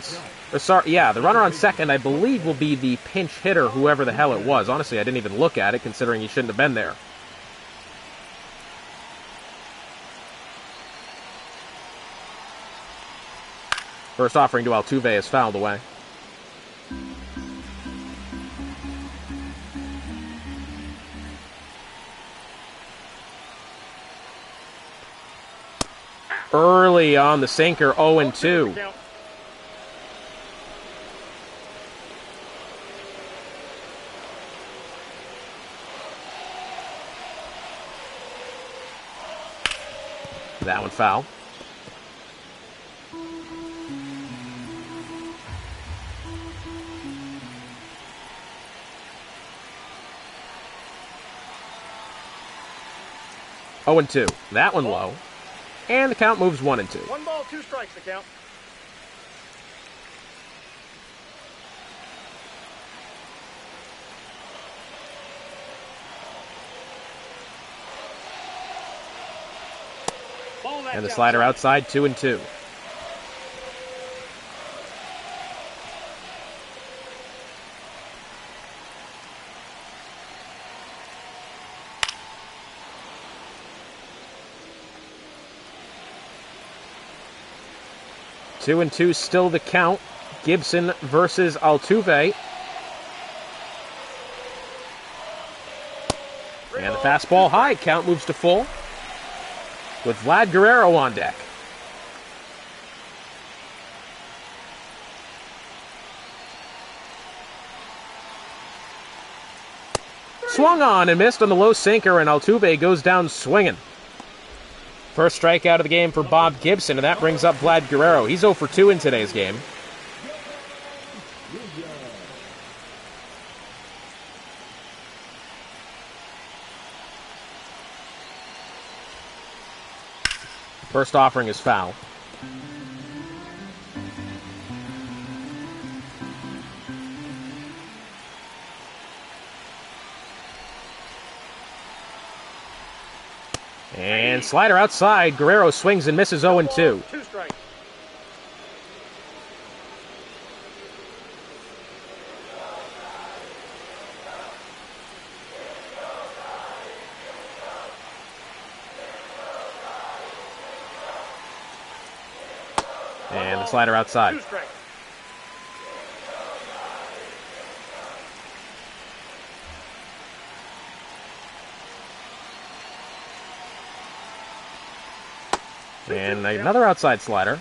[SPEAKER 1] the runner on second, I believe, will be the pinch hitter, whoever the hell it was. Honestly, I didn't even look at it, considering he shouldn't have been there. First offering to Altuve is fouled away. Early on the sinker, 0-2.
[SPEAKER 2] Count.
[SPEAKER 1] That one foul. Oh, and 2. That one low. And the count moves 1-2.
[SPEAKER 2] 1 ball, 2 strikes, the count. Ball, that's
[SPEAKER 1] And the slider outside, 2-2. Two and two, still the count. Gibson versus Altuve. And the fastball high. Count moves to full. With Vlad Guerrero on deck. Swung on and missed on the low sinker, and Altuve goes down swinging. First strikeout of the game for Bob Gibson, and that brings up Vlad Guerrero. He's 0 for 2 in today's game. First offering is foul. And slider outside. Guerrero swings and misses 0-2.
[SPEAKER 2] 2 strikes.
[SPEAKER 1] And the slider outside.
[SPEAKER 2] 2 strikes.
[SPEAKER 1] And another outside slider.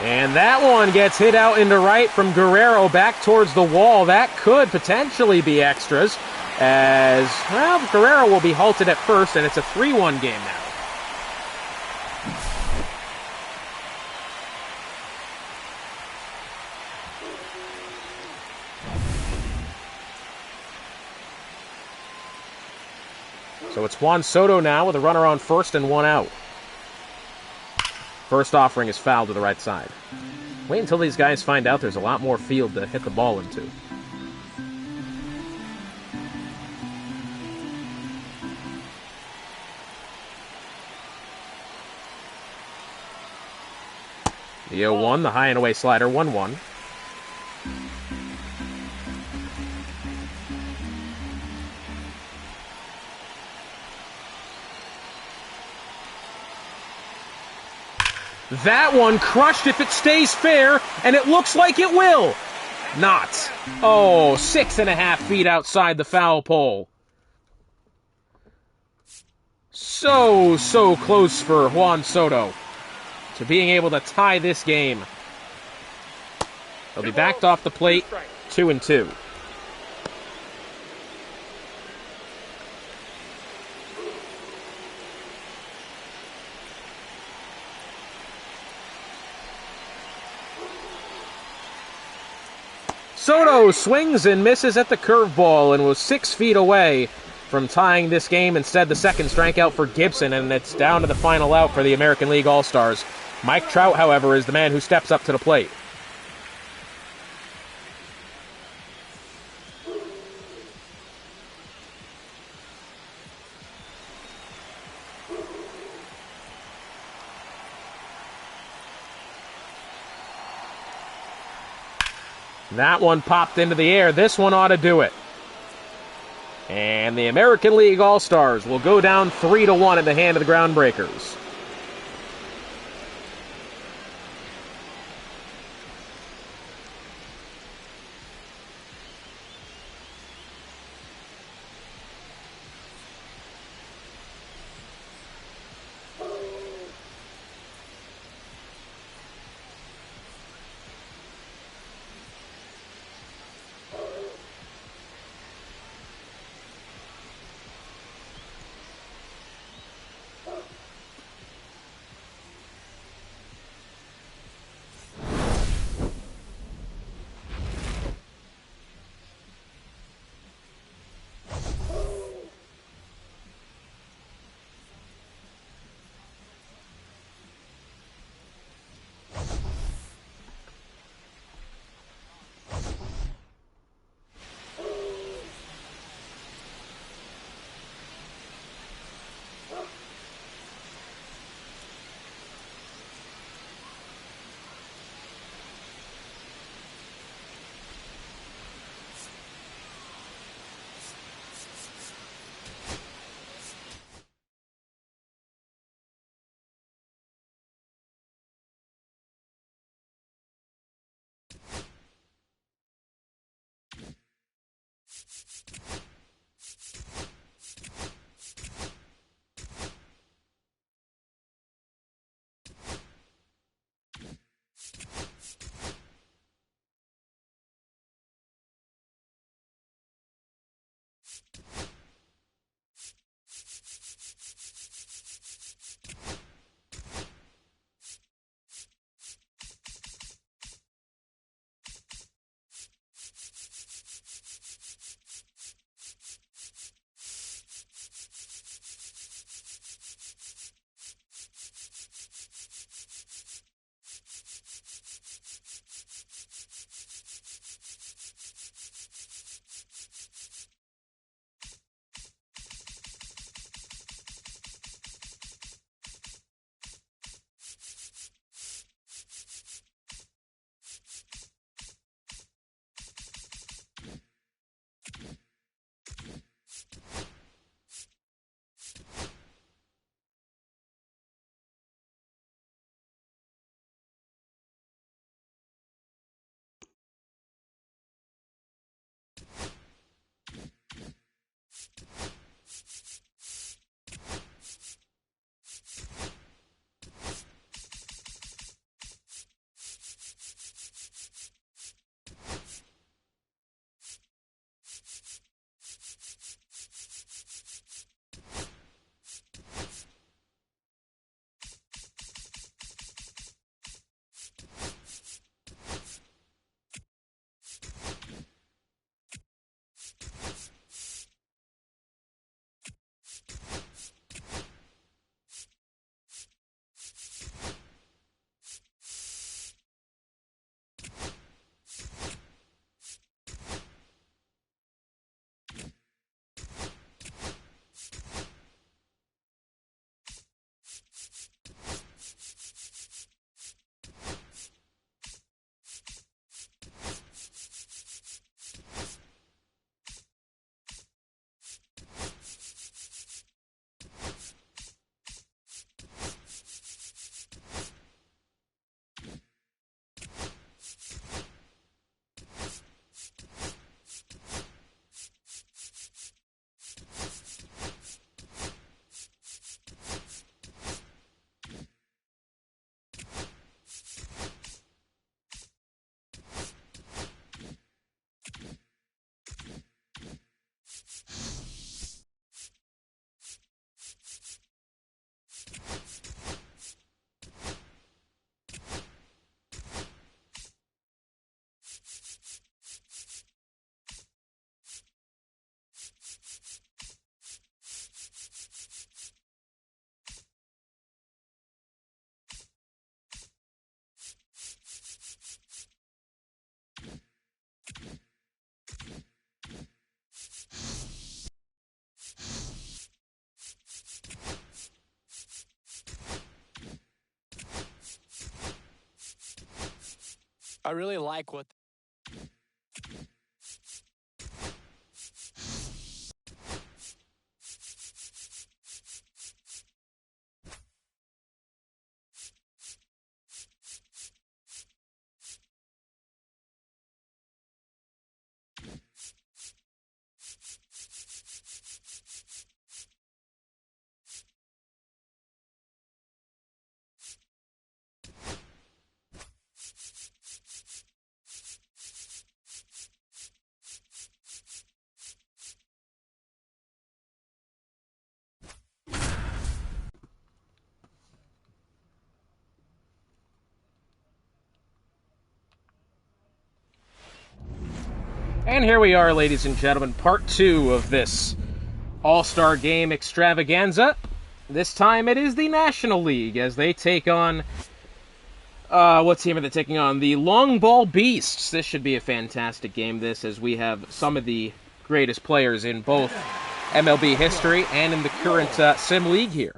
[SPEAKER 1] And that one gets hit out into right from Guerrero back towards the wall. That could potentially be extras, as, well, Guerrero will be halted at first, and it's a 3-1 game now. So it's Juan Soto now with a runner on first and 1 out. First offering is fouled to the right side. Wait until these guys find out there's a lot more field to hit the ball into. The 0-1, the high and away slider, 1-1. That one crushed if it stays fair, and it looks like it will. Not. Oh, 6.5 feet outside the foul pole. So close for Juan Soto to being able to tie this game. He'll be backed off the plate, 2-2. Soto swings and misses at the curveball and was 6 feet away from tying this game. Instead, the second strikeout for Gibson, and it's down to the final out for the American League All-Stars. Mike Trout, however, is the man who steps up to the plate. That one popped into the air. This one ought to do it. And the American League All-Stars will go down 3-1 at the hand of the Groundbreakers.
[SPEAKER 4] I really like what
[SPEAKER 1] And here we are, ladies and gentlemen, part 2 of this All-Star Game extravaganza. This time it is the National League as they take on... what team are they taking on? The Long Ball Beasts. This should be a fantastic game, as we have some of the greatest players in both MLB history and in the current Sim League here.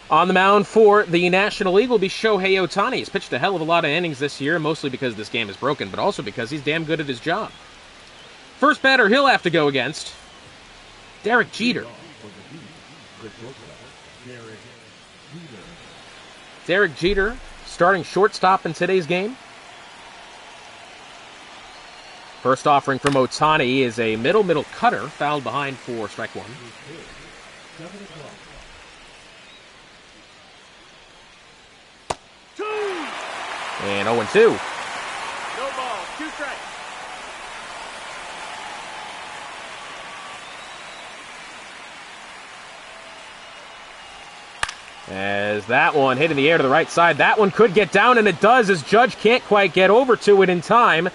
[SPEAKER 1] On the mound for the National League will be Shohei Ohtani. He's pitched a hell of a lot of innings this year, mostly because this game is broken, but also because he's damn good at his job. First batter he'll have to go against, Derek Jeter. Derek Jeter starting shortstop in today's game. First offering from Ohtani is a middle cutter, fouled behind for strike one. And 0-2.
[SPEAKER 2] No ball. 2 strikes.
[SPEAKER 1] As that one hit in the air to the right side. That one could get down, and it does, as Judge can't quite get over to it in time.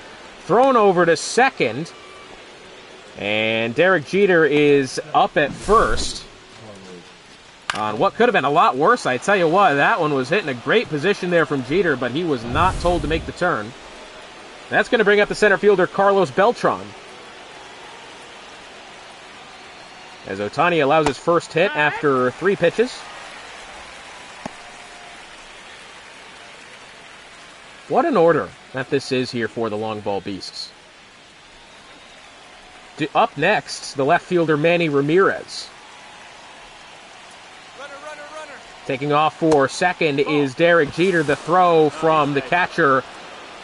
[SPEAKER 1] Thrown over to second. And Derek Jeter is up at first. On what could have been a lot worse, I tell you what, that one was hitting a great position there from Jeter, but he was not told to make the turn. That's going to bring up the center fielder, Carlos Beltran. As Ohtani allows his first hit after 3 pitches. What an order that this is here for the Long Ball Beasts. Up next, the left fielder, Manny Ramirez. Taking off for second is Derek Jeter. The throw from the catcher,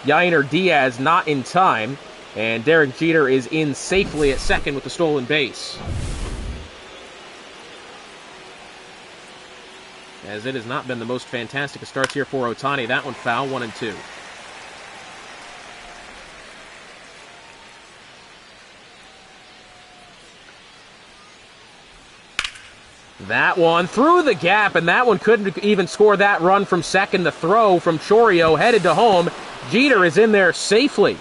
[SPEAKER 1] Yainer Diaz, not in time. And Derek Jeter is in safely at second with the stolen base. As it has not been the most fantastic of starts here for Ohtani. That one foul, 1-2. That one through the gap, and that one couldn't even score that run from second. The throw from Chourio headed to home. Jeter is in there safely.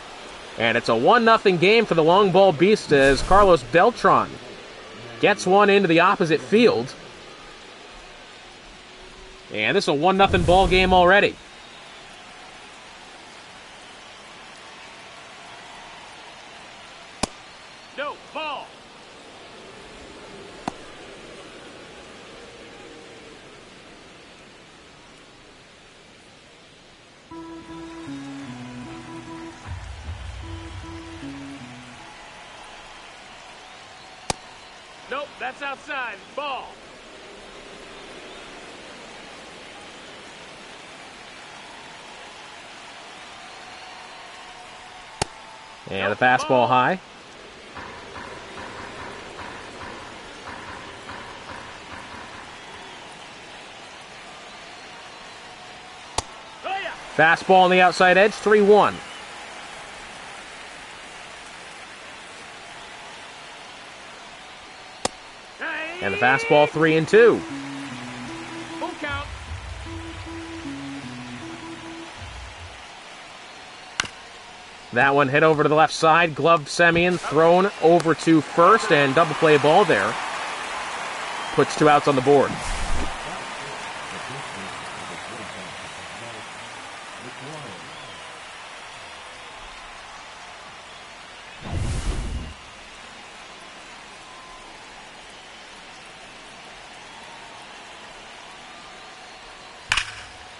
[SPEAKER 1] And it's a 1-0 game for the Long Ball Beast as Carlos Beltran gets one into the opposite field. And this is a 1-0 ball game already.
[SPEAKER 2] No ball. Nope, that's outside. Ball.
[SPEAKER 1] And the fastball high.
[SPEAKER 2] Oh, yeah.
[SPEAKER 1] Fastball on the outside edge, 3-1. And the fastball, 3-2.
[SPEAKER 2] Full count.
[SPEAKER 1] That one hit over to the left side, gloved Semien, thrown over to first, and double play ball there. Puts 2 outs on the board.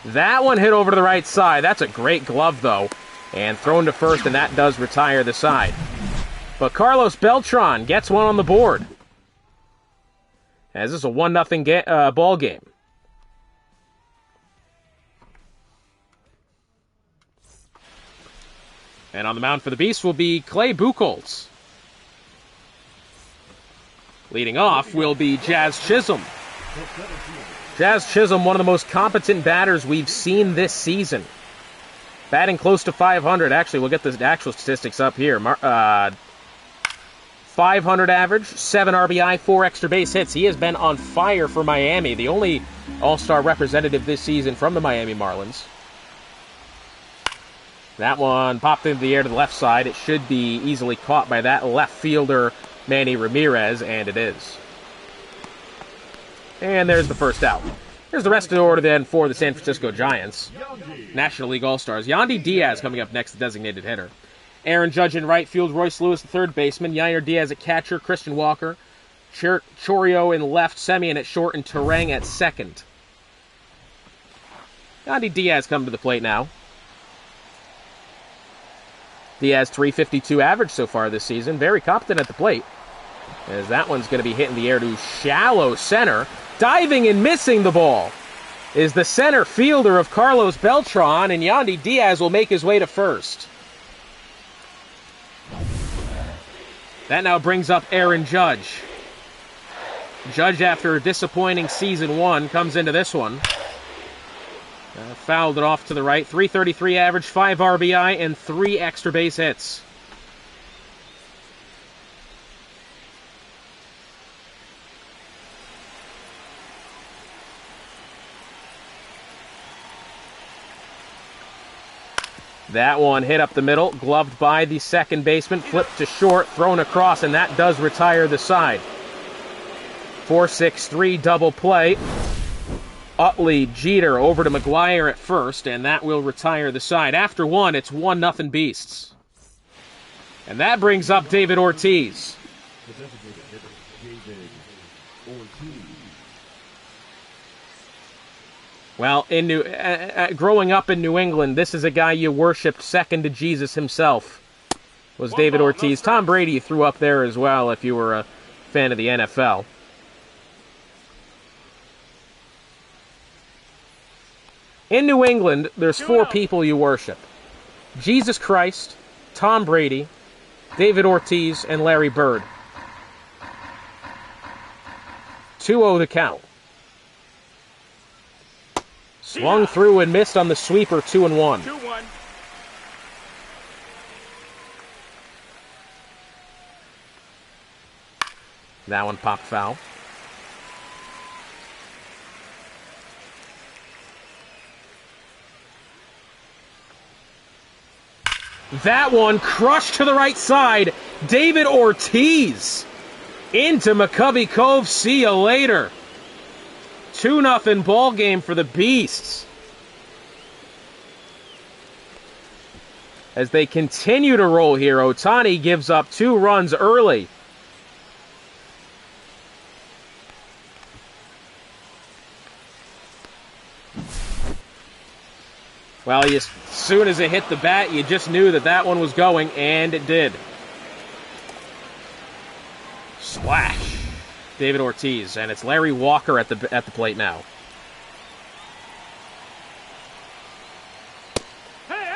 [SPEAKER 1] That one hit over to the right side. That's a great glove, though. And thrown to first, and that does retire the side. But Carlos Beltran gets one on the board. As this is a 1-0 ball game. And on the mound for the Beasts will be Clay Buchholz. Leading off will be Jazz Chisholm. Jazz Chisholm, one of the most competent batters we've seen this season. Batting close to 500. Actually, we'll get the actual statistics up here. 500 average, 7 RBI, 4 extra base hits. He has been on fire for Miami, the only All-Star representative this season from the Miami Marlins. That one popped into the air to the left side. It should be easily caught by that left fielder, Manny Ramirez, and it is. And there's the first out. Here's the rest of the order then for the San Francisco Giants. National League All-Stars. Yandy Diaz coming up next, the designated hitter. Aaron Judge in right field, Royce Lewis, the third baseman, Yair Diaz at catcher, Christian Walker, Chorio in left, Semien at short, and Terang at second. Yandy Diaz coming to the plate now. Diaz, .352 average so far this season. Very competent at the plate. As that one's going to be hitting the air to shallow center. Diving and missing the ball is the center fielder of Carlos Beltran, and Yandy Diaz will make his way to first. That now brings up Aaron Judge. Judge, after a disappointing season one, comes into this one. Fouled it off to the right. .333 average, 5 RBI, and 3 extra base hits. That one hit up the middle, gloved by the second baseman, flipped to short, thrown across, and that does retire the side. 4-6-3 double play. Utley, Jeter over to McGuire at first, and that will retire the side. After one, it's 1-0 Beasts. And that brings up David Ortiz.
[SPEAKER 3] The designated hitter, David Ortiz.
[SPEAKER 1] Well, growing up in New England, this is a guy you worshipped second to Jesus himself, was David Ortiz. Tom Brady threw up there as well if you were a fan of the NFL. In New England, there's 4 people you worship. Jesus Christ, Tom Brady, David Ortiz, and Larry Bird. 2-0 the count. Swung through and missed on the sweeper, 2-1.
[SPEAKER 2] 2-1.
[SPEAKER 1] That one popped foul. That one crushed to the right side. David Ortiz into McCovey Cove. See you later. 2-0 ball game for the Beasts. As they continue to roll here, Ohtani gives up 2 runs early. Well, as soon as it hit the bat, you just knew that that one was going, and it did. Splash. David Ortiz, and it's Larry Walker at the plate now.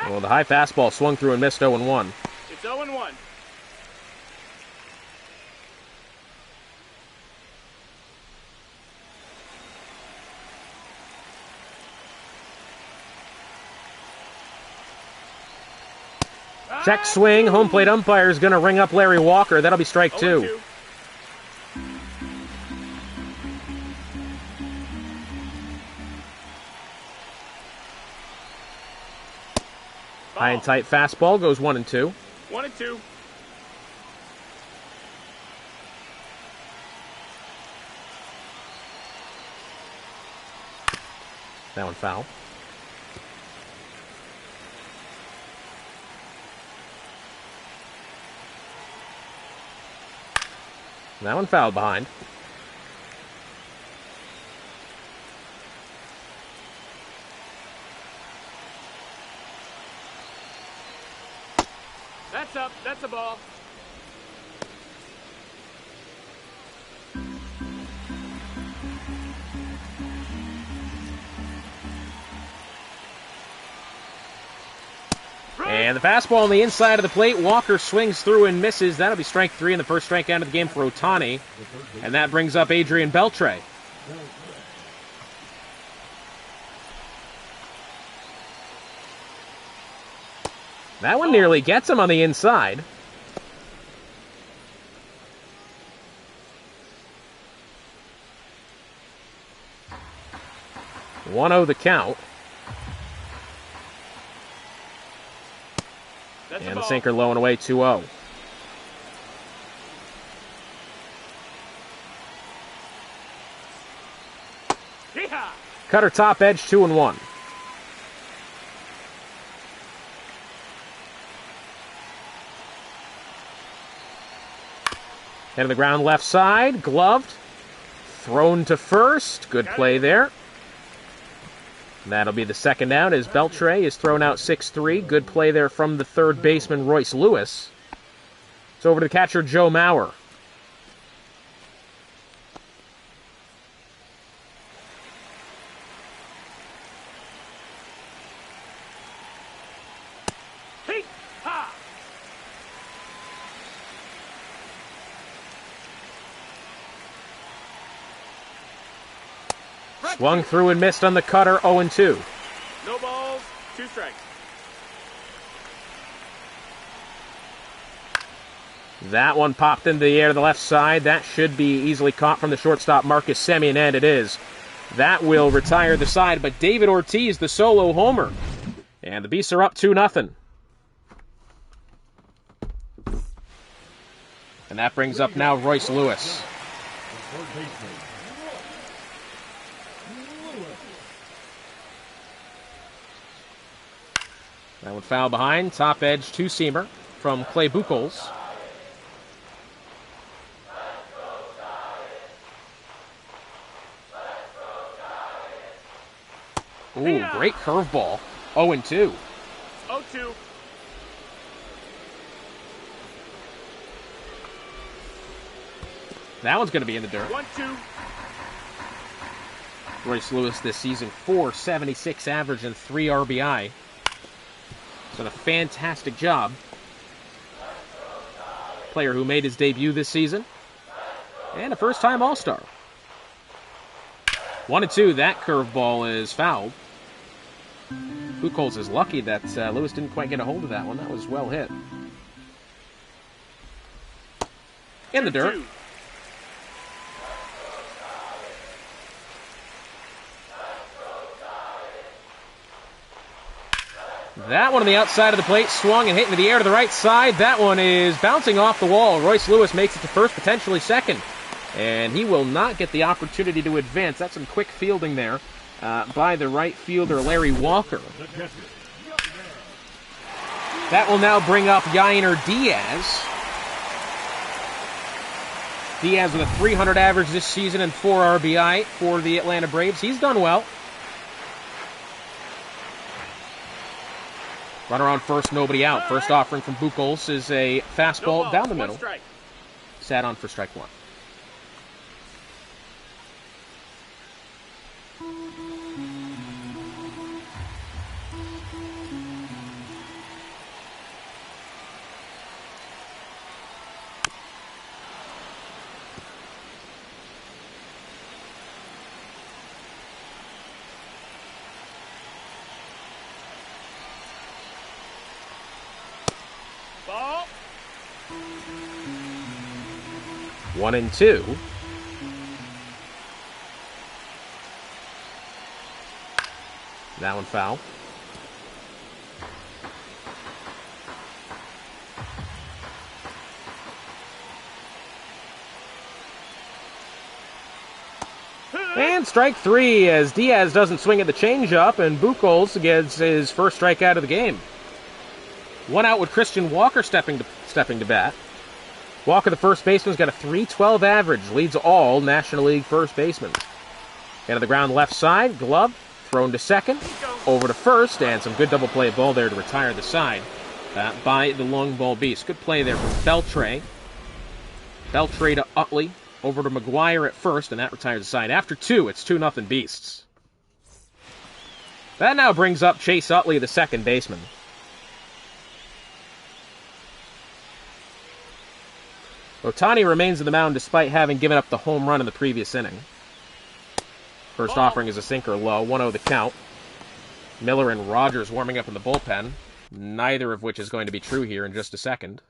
[SPEAKER 1] Well, the high fastball swung through and missed 0-1.
[SPEAKER 2] It's 0-1.
[SPEAKER 1] Check swing. Home plate umpire is going to ring up Larry Walker. That'll be strike 2. High and tight fastball goes 1-2.
[SPEAKER 2] 1-2.
[SPEAKER 1] That one foul. That one fouled behind.
[SPEAKER 2] That's up. That's a ball.
[SPEAKER 1] And the fastball on the inside of the plate. Walker swings through and misses. That'll be strike 3 and the first strikeout of the game for Ohtani. And that brings up Adrian Beltre. That one nearly gets him on the inside. .1-0 the count. And the
[SPEAKER 2] ball.
[SPEAKER 1] sinker low and away, 2-0.
[SPEAKER 2] Yeehaw!
[SPEAKER 1] Cutter top edge, 2-1. Head of the ground left side, gloved. Thrown to first. Good play there. That'll be the second out as Beltre is thrown out 6-3. Good play there from the third baseman, Royce Lewis. It's over to the catcher, Joe Mauer.
[SPEAKER 2] Hey! Ha!
[SPEAKER 1] Swung through and missed on the cutter, 0-2.
[SPEAKER 2] No balls, 2 strikes.
[SPEAKER 1] That one popped into the air to the left side. That should be easily caught from the shortstop, Marcus Semien, and it is. That will retire the side, but David Ortiz, the solo homer. And the Beasts are up 2-0. And that brings up now Royce Lewis.
[SPEAKER 3] Third baseman,
[SPEAKER 1] That one foul behind. Top edge, two-seamer from Clay Buchholz. Ooh, great curveball. 0-2.
[SPEAKER 2] 0-2.
[SPEAKER 1] That one's going to be in the dirt.
[SPEAKER 2] 1-2.
[SPEAKER 1] Royce Lewis this season, .476 average and 3 RBI. He's done a fantastic job. Player who made his debut this season. And a first-time All-Star. 1-2, that curveball is fouled. Buchholz is lucky that Lewis didn't quite get a hold of that one. That was well hit. In the dirt.
[SPEAKER 2] 2-2.
[SPEAKER 1] That one on the outside of the plate, swung and hit into the air to the right side. That one is bouncing off the wall. Royce Lewis makes it to first, potentially second. And he will not get the opportunity to advance. That's some quick fielding there by the right fielder, Larry Walker.
[SPEAKER 3] the catcher,
[SPEAKER 1] That will now bring up Yainer Diaz. Diaz with a .300 average this season and 4 RBI for the Atlanta Braves. He's done well. Runner on first, nobody out. First offering from Buchholz is a
[SPEAKER 2] No
[SPEAKER 1] fastball
[SPEAKER 2] balls,
[SPEAKER 1] down the
[SPEAKER 2] 1
[SPEAKER 1] middle.
[SPEAKER 2] strike.
[SPEAKER 1] Sat on for strike one.
[SPEAKER 2] Ball.
[SPEAKER 1] 1-2. That one foul. And strike three as Diaz doesn't swing at the changeup, and Buchholz gets his first strikeout of the game. One out with Christian Walker stepping to bat. Walker, the first baseman, has got a .312 average, leads all National League first basemen. Head of the ground left side, glove, thrown to second, over to first, and some good double play ball there to retire the side by the long ball beast. Good play there from Beltre. Beltre to Utley, over to McGuire at first, and that retires the side. After 2, it's 2-0 Beasts. That now brings up Chase Utley, the second baseman. Ohtani remains on the mound despite having given up the home run in the previous inning. First offering is a sinker low, 1-0 the count. Miller and Rogers warming up in the bullpen, neither of which is going to be true here in just a second.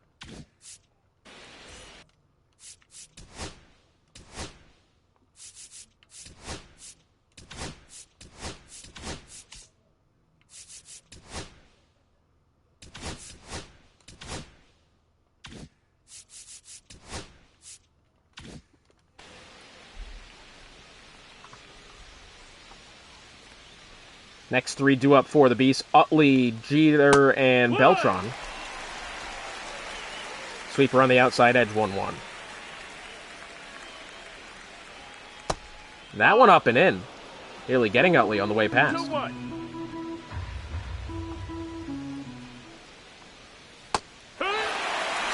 [SPEAKER 1] Next three due up for the Beast. Utley, Jeter, and Beltran. Sweeper on the outside edge, 1-1. That one up and in. Nearly getting Utley on the way past.
[SPEAKER 2] 2-1.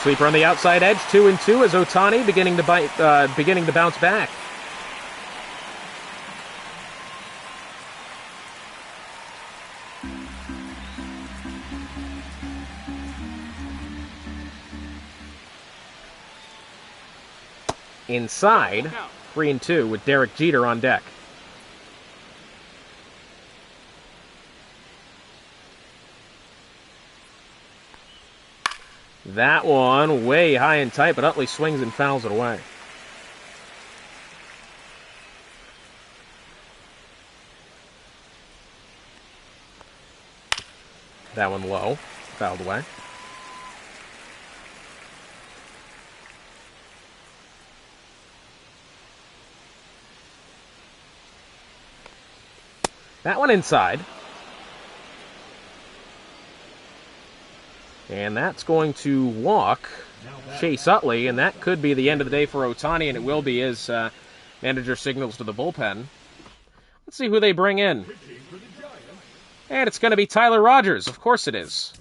[SPEAKER 1] Sweeper on the outside edge, 2-2 as Ohtani beginning to bounce back. Inside, 3-2 with Derek Jeter on deck. That one way high and tight, but Utley swings and fouls it away. That one low, fouled away. That one inside. And that's going to walk Chase Utley, and that could be the end of the day for Ohtani, and it will be as manager signals to the bullpen. Let's see who they bring in. And it's going to be Tyler Rogers. Of course it is.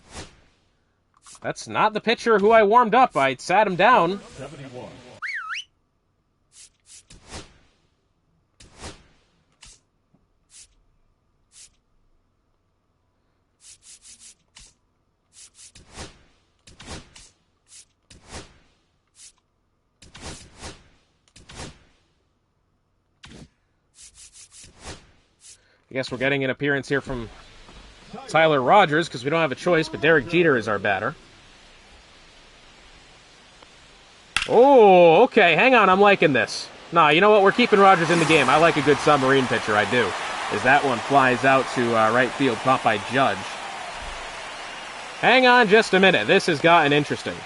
[SPEAKER 1] That's not the pitcher who I warmed up. I sat him down.
[SPEAKER 3] 71.
[SPEAKER 1] I guess we're getting an appearance here from Tyler Rogers because we don't have a choice, but Derek Jeter is our batter. Oh, okay, hang on, I'm liking this. Nah, you know what, we're keeping Rogers in the game. I like a good submarine pitcher, I do. As that one flies out to right field, caught by Judge. Hang on just a minute, this has gotten interesting.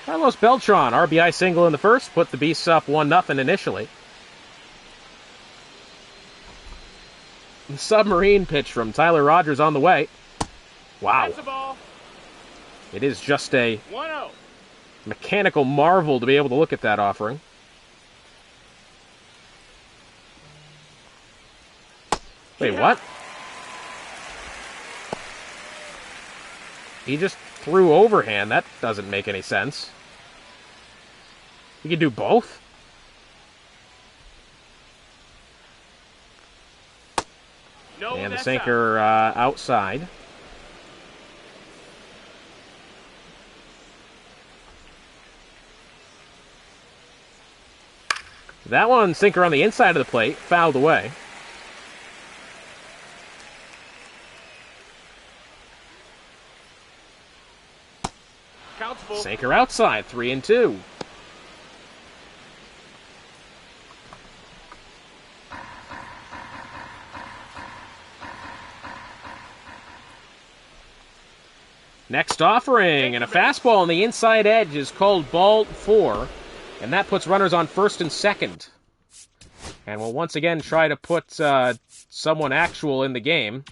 [SPEAKER 1] Carlos Beltran, RBI single in the first, put the Beasts up 1-0 initially. The submarine pitch from Tyler Rogers on the way. Wow. It is just a
[SPEAKER 2] 1-0.
[SPEAKER 1] mechanical marvel to be able to look at that offering. Wait, what? He just threw overhand. That doesn't make any sense. You can do both?
[SPEAKER 2] No,
[SPEAKER 1] And the
[SPEAKER 2] that's
[SPEAKER 1] sinker outside. That one, sinker on the inside of the plate, fouled away.
[SPEAKER 2] Counts full.
[SPEAKER 1] Sinker outside, 3-2. Next offering, and a fastball on the inside edge is called ball 4, and that puts runners on first and second. And we'll once again try to put someone actual in the game.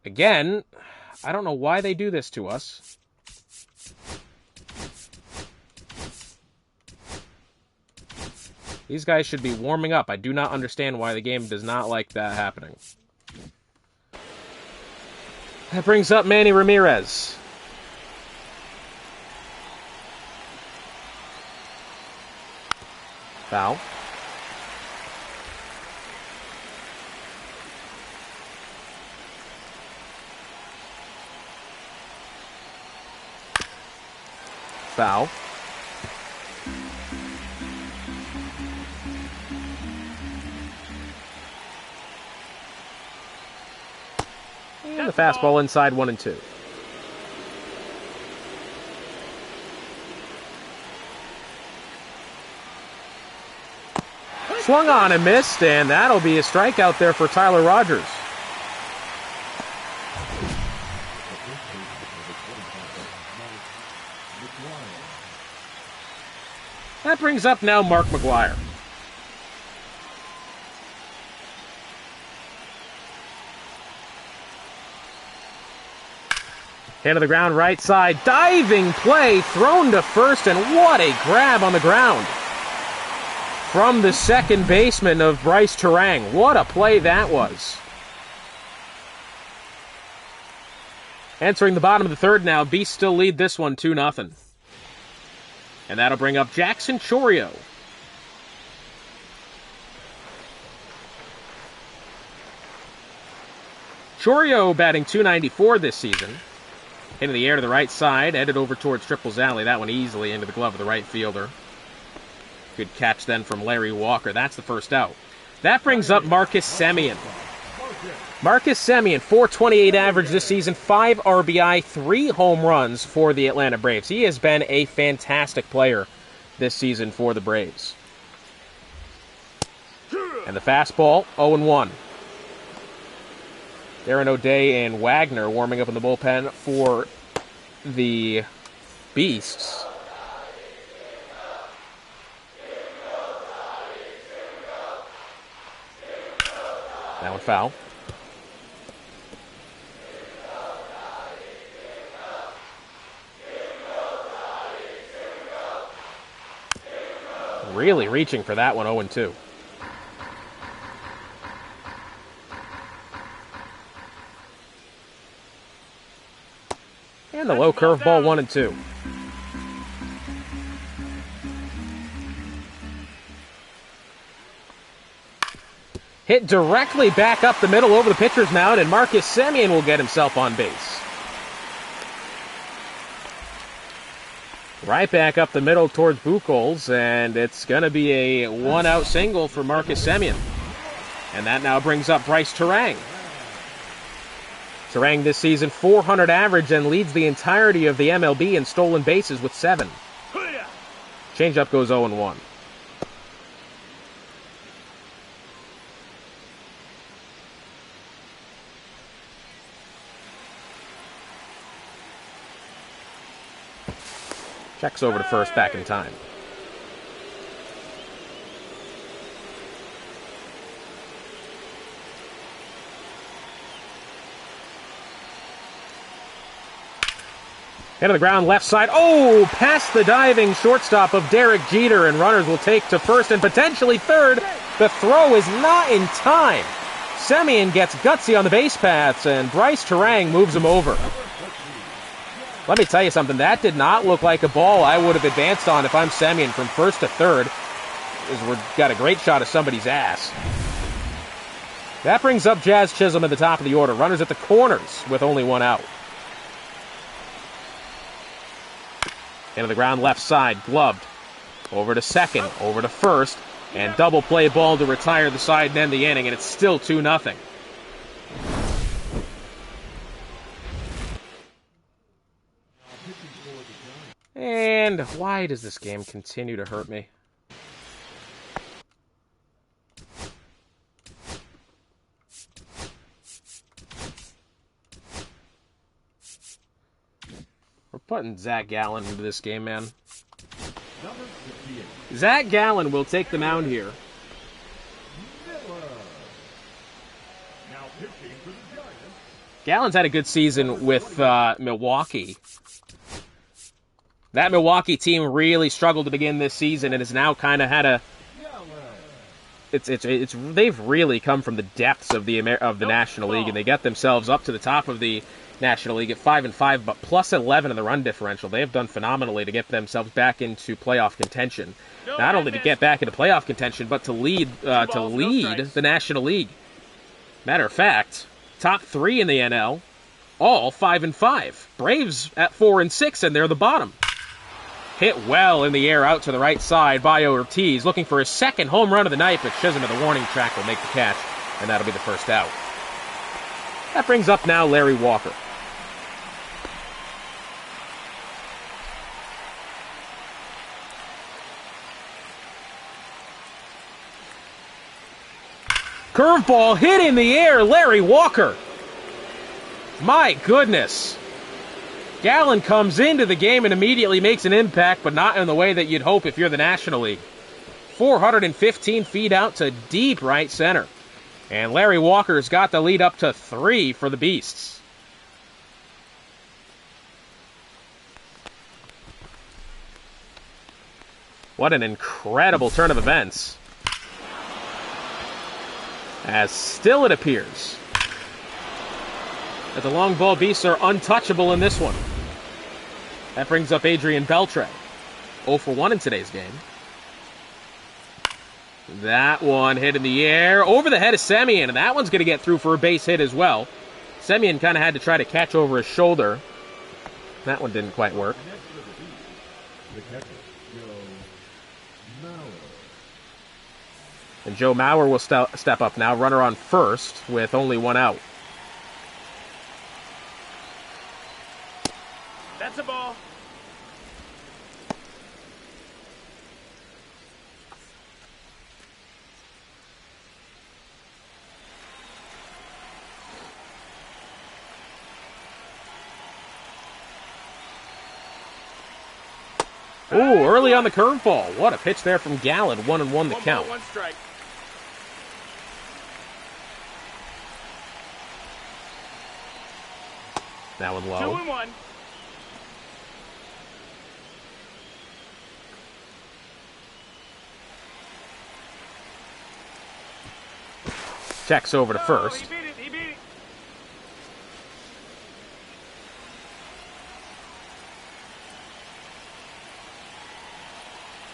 [SPEAKER 1] Again, I don't know why they do this to us. These guys should be warming up. I do not understand why the game does not like that happening. That brings up Manny Ramirez. Foul. Foul. And the fastball inside 1-2. Swung on and missed, and that'll be a strikeout there for Tyler Rogers. That brings up now Mark McGuire. Hit to the ground, right side, diving play, thrown to first, and what a grab on the ground from the second baseman of Bryce Turang. What a play that was. Entering the bottom of the third now, Beasts still lead this one 2-0. And that'll bring up Jackson Chourio. Chourio batting .294 this season. Into the air to the right side, headed over towards Triples Alley. That one easily into the glove of the right fielder. Good catch then from Larry Walker. That's the first out. That brings up Marcus Semien. Marcus Semien, .428 average this season, 5 RBI, 3 home runs for the Atlanta Braves. He has been a fantastic player this season for the Braves. And the fastball, 0-1. Darren O'Day and Wagner warming up in the bullpen for the Beasts. That one foul. Really reaching for that one, 0-2. And the low curveball, 1-2. Hit directly back up the middle over the pitcher's mound, and Marcus Semien will get himself on base. Right back up the middle towards Buchholz, and it's going to be a one-out single for Marcus Semien. And that now brings up Bryce Turang. Turang this season, .400 average, and leads the entirety of the MLB in stolen bases with 7. Changeup goes 0-1. Checks over to first, back in time. Into the ground, left side. Oh, past the diving shortstop of Derek Jeter, and runners will take to first and potentially third. The throw is not in time. Semien gets gutsy on the base paths, and Bryce Turang moves him over. Let me tell you something, that did not look like a ball I would have advanced on if I'm Semien from first to third, as we've got a great shot of somebody's ass. That brings up Jazz Chisholm at the top of the order. Runners at the corners with only one out. Into the ground, left side, gloved. Over to second, over to first, and double play ball to retire the side and end the inning, and it's still 2-0. And why does this game continue to hurt me? We're putting Zach Gallen into this game, man. Zach Gallen will take the mound here. Gallen's had a good season with Milwaukee. That Milwaukee team really struggled to begin this season and has now kind of had a... They've really come from the depths of the National League, and they get themselves up to the top of the National League at 5-5, but plus 11 in the run differential. They have done phenomenally to get themselves back into playoff contention. Not only to get back into playoff contention, but to lead the National League. Matter of fact, top 3 in the NL, all 5-5. Braves at 4-6, and they're the bottom. Hit well in the air out to the right side by Ortiz, looking for his second home run of the night, but Chisholm at the warning track will make the catch, and that'll be the first out. That brings up now Larry Walker. Curveball hit in the air, Larry Walker. My goodness. Gallen comes into the game and immediately makes an impact, but not in the way that you'd hope if you're the National League. 415 feet out to deep right center. And Larry Walker's got the lead up to 3 for the Beasts. What an incredible turn of events. As still it appears that the long ball Beasts are untouchable in this one. That brings up Adrian Beltre. 0 for 1 in today's game. That one hit in the air over the head of Semien, and that one's going to get through for a base hit as well. Semien kind of had to try to catch over his shoulder. That one didn't quite work.
[SPEAKER 3] The catcher, Joe Mauer.
[SPEAKER 1] And Joe Mauer will step up now, runner on first with only 1 out.
[SPEAKER 2] That's a ball.
[SPEAKER 1] Ooh, early on the curveball. What a pitch there from Gallen. 1-1 the count.
[SPEAKER 2] 1 strike.
[SPEAKER 1] That one low.
[SPEAKER 2] 2-1.
[SPEAKER 1] Checks over to
[SPEAKER 2] Oh,
[SPEAKER 1] first.
[SPEAKER 2] he beat it. He beat it.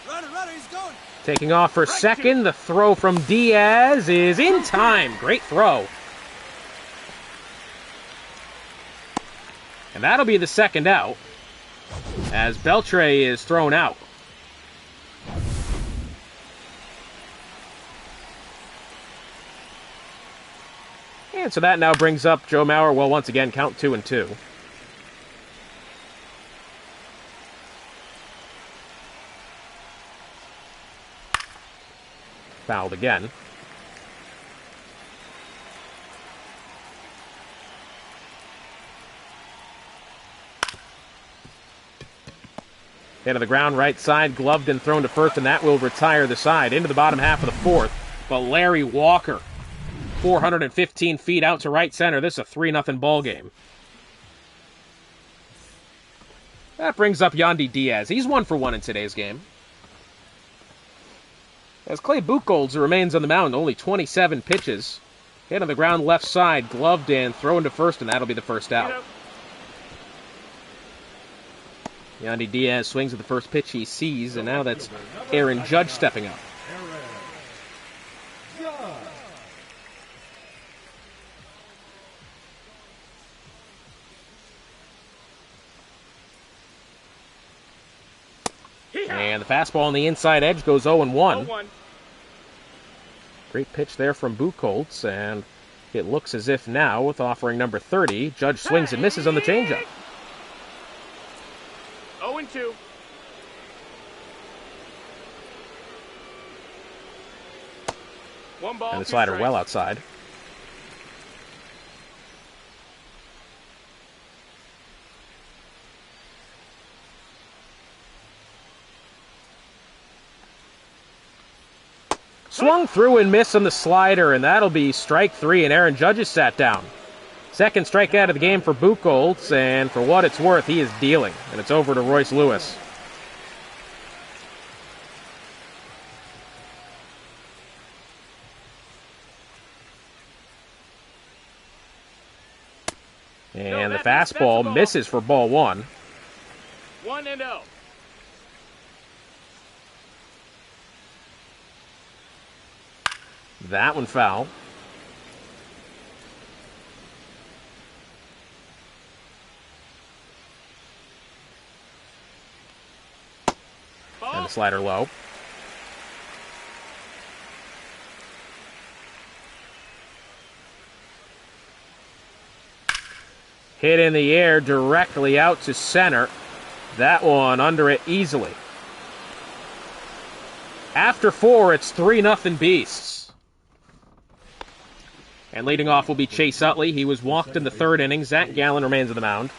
[SPEAKER 4] Runner, he's going.
[SPEAKER 1] Taking off for second. The throw from Diaz is in time. Great throw. And that'll be the second out as Beltre is thrown out. And so that now brings up Joe Mauer. Well, once again, count 2-2. Fouled again. Hit to the ground, right side, gloved and thrown to first, and that will retire the side into the bottom half of the fourth. But Larry Walker, 415 feet out to right center. This is a 3-0 ball game. That brings up Yandy Diaz. He's 1 for 1 in today's game. As Clay Buchholz remains on the mound, only 27 pitches. Hit on the ground left side, gloved and thrown to first, and that'll be the first out. Yandy Diaz swings at the first pitch he sees, and now that's Aaron Judge stepping up. And the fastball on the inside edge goes 0-1.
[SPEAKER 2] 0-1.
[SPEAKER 1] Great pitch there from Buchholz, and it looks as if now, with offering number 30, Judge swings and misses on the changeup.
[SPEAKER 2] 0-2. One ball.
[SPEAKER 1] And the
[SPEAKER 2] 2
[SPEAKER 1] slider
[SPEAKER 2] strikes.
[SPEAKER 1] well outside. Swung through and missed on the slider, and that'll be strike 3, and Aaron Judge is sat down. Second strikeout of the game for Buchholz, and for what it's worth, he is dealing, and it's over to Royce Lewis. And the fastball misses for ball 1.
[SPEAKER 2] 1-0.
[SPEAKER 1] That one foul. And the slider low. Hit in the air directly out to center. That one under it easily. After 4, it's 3-0 Beasts. And leading off will be Chase Utley. He was walked in the third inning. Zach Gallen remains on the mound.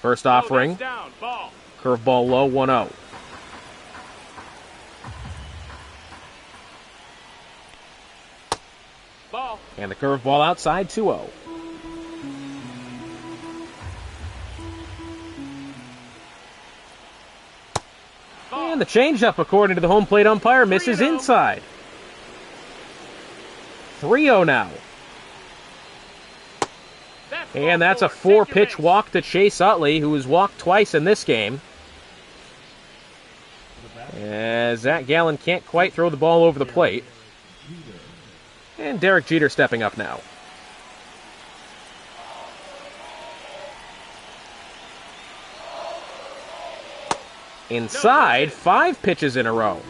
[SPEAKER 1] First
[SPEAKER 2] Oh,
[SPEAKER 1] offering,
[SPEAKER 2] that's down. Ball.
[SPEAKER 1] curveball low, 1-0.
[SPEAKER 2] Ball.
[SPEAKER 1] And the curveball outside, 2-0.
[SPEAKER 2] Ball.
[SPEAKER 1] And the changeup, according to the home plate umpire, misses
[SPEAKER 2] 3-0.
[SPEAKER 1] inside. 3-0 now.
[SPEAKER 2] That's
[SPEAKER 1] And
[SPEAKER 2] ball
[SPEAKER 1] that's a
[SPEAKER 2] four. Take your
[SPEAKER 1] 4-pitch
[SPEAKER 2] base.
[SPEAKER 1] walk to Chase Utley, who was walked twice in this game. As Zach Gallen can't quite throw the ball over the plate. And Derek Jeter stepping up now. Inside, 5 pitches in a row.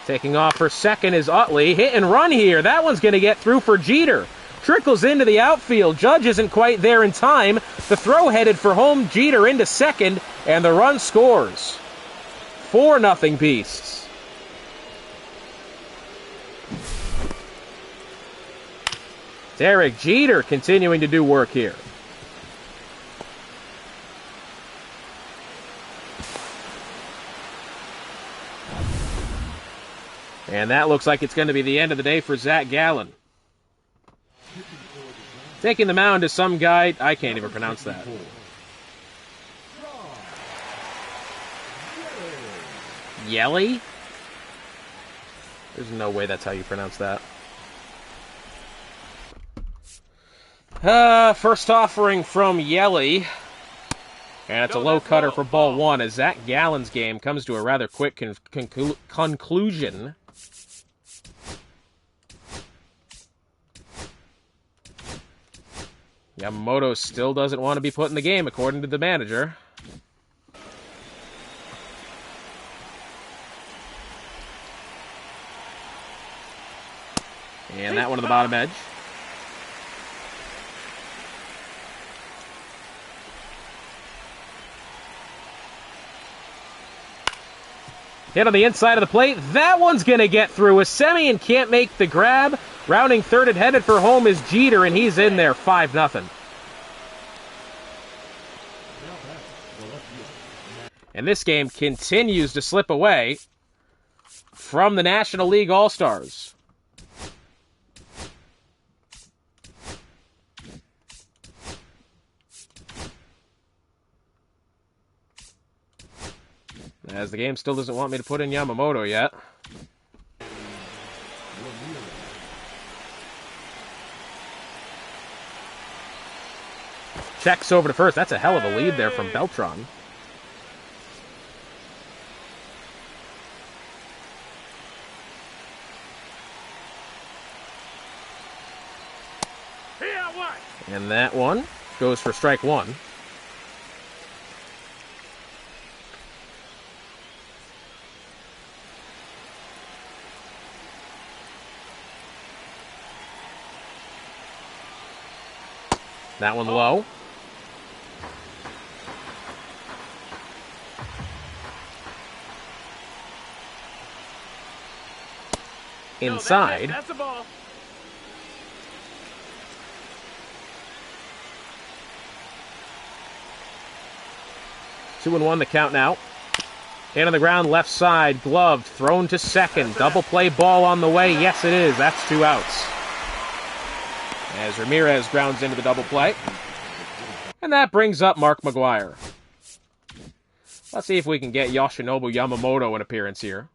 [SPEAKER 1] Taking off for second is Utley. Hit and run here. That one's going to get through for Jeter. Trickles into the outfield. Judge isn't quite there in time. The throw headed for home. Jeter into second, and the run scores. 4-0 Beasts. Derek Jeter continuing to do work here. And that looks like it's going to be the end of the day for Zach Gallen. Taking the mound is some guy, I can't even pronounce that. Yelly? There's no way that's how you pronounce that. First offering from Yelly. And it's a low cutter for ball 1 as Zach Gallen's game comes to a rather quick conclusion. Yamamoto still doesn't want to be put in the game, according to the manager. And that one to the bottom edge. Hit on the inside of the plate. That one's going to get through. As Semien can't make the grab. Rounding third and headed for home is Jeter, and he's in there, 5-0. And this game continues to slip away from the National League All-Stars. As the game still doesn't want me to put in Yamamoto yet. Checks over to first. That's a hell of a lead there from Beltran. And that one goes for strike 1. That one low. Inside.
[SPEAKER 2] That's a ball.
[SPEAKER 1] Two and 1 the count now. In on the ground, left side, gloved, thrown to second. Double play ball on the way. Yes, it is. That's 2 outs. As Ramirez grounds into the double play. And that brings up Mark McGwire. Let's see if we can get Yoshinobu Yamamoto an appearance here.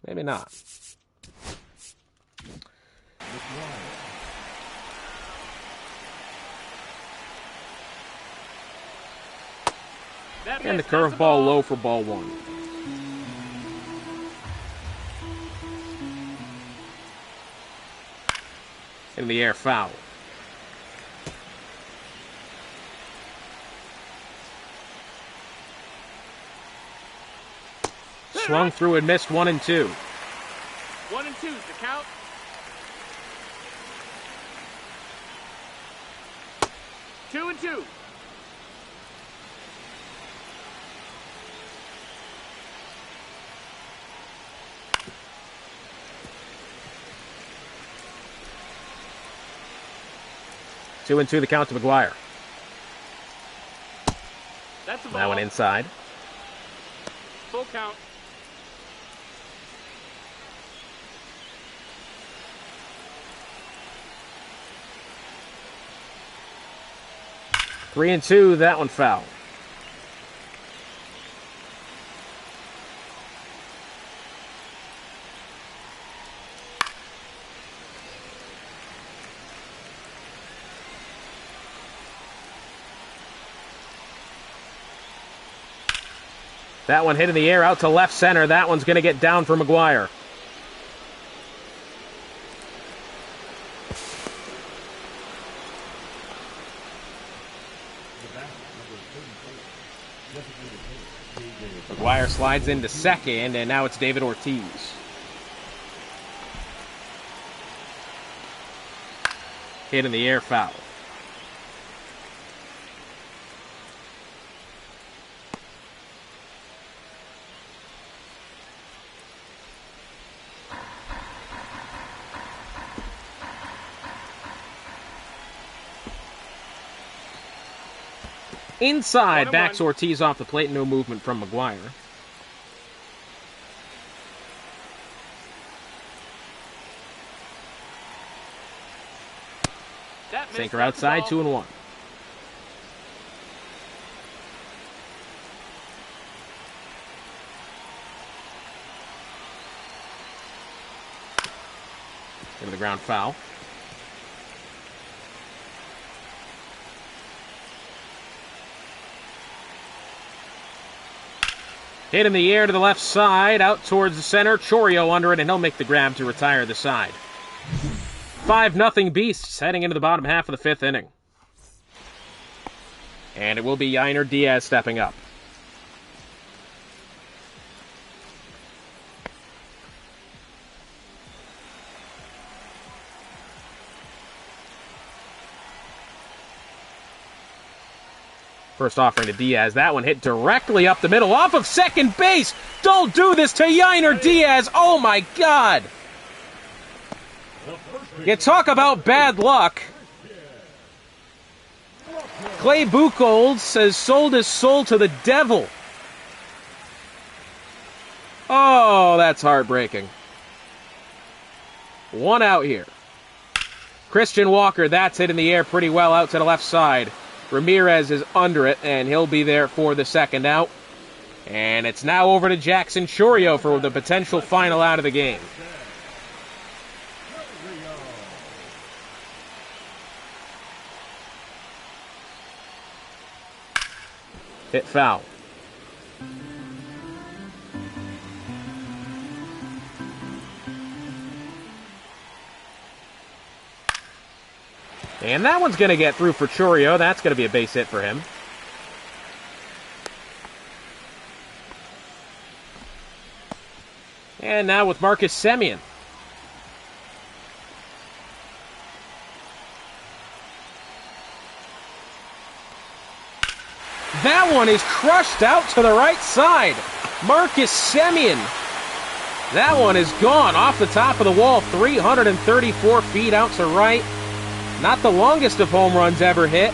[SPEAKER 1] Maybe not. And the curveball low for ball 1. In the air, foul. Swung through and missed 1 and 2.
[SPEAKER 2] 1 and 2's the count. 2-2.
[SPEAKER 1] Two and two, the count to McGuire.
[SPEAKER 2] That's a ball.
[SPEAKER 1] That one inside.
[SPEAKER 2] Full count.
[SPEAKER 1] Three and two, that one foul. That one hit in the air out to left center. That one's going to get down for McGuire. McGuire slides into second, and now it's David Ortiz. Hit in the air, foul. Inside, backs Ortiz off the plate. No movement from McGuire. Sinker outside, 2-1. Into the ground, foul. Hit in the air to the left side, out towards the center. Chourio under it, and he'll make the grab to retire the side. 5-0 Beasts heading into the bottom half of the fifth inning. And it will be Yainer Diaz stepping up. First offering to Diaz. That one hit directly up the middle, off of second base. Don't do this to Yainer Diaz. Oh, my God. You talk about bad luck. Clay Buchholz has sold his soul to the devil. Oh, that's heartbreaking. One out here. Christian Walker, that's hit in the air pretty well out to the left side. Ramirez is under it, and he'll be there for the second out. And it's now over to Jackson Chourio for the potential final out of the game. Hit foul. And that one's going to get through for Chourio. That's going to be a base hit for him. And now with Marcus Semien. That one is crushed out to the right side. Marcus Semien. That one is gone off the top of the wall. 334 feet out to right. Not the longest of home runs ever hit.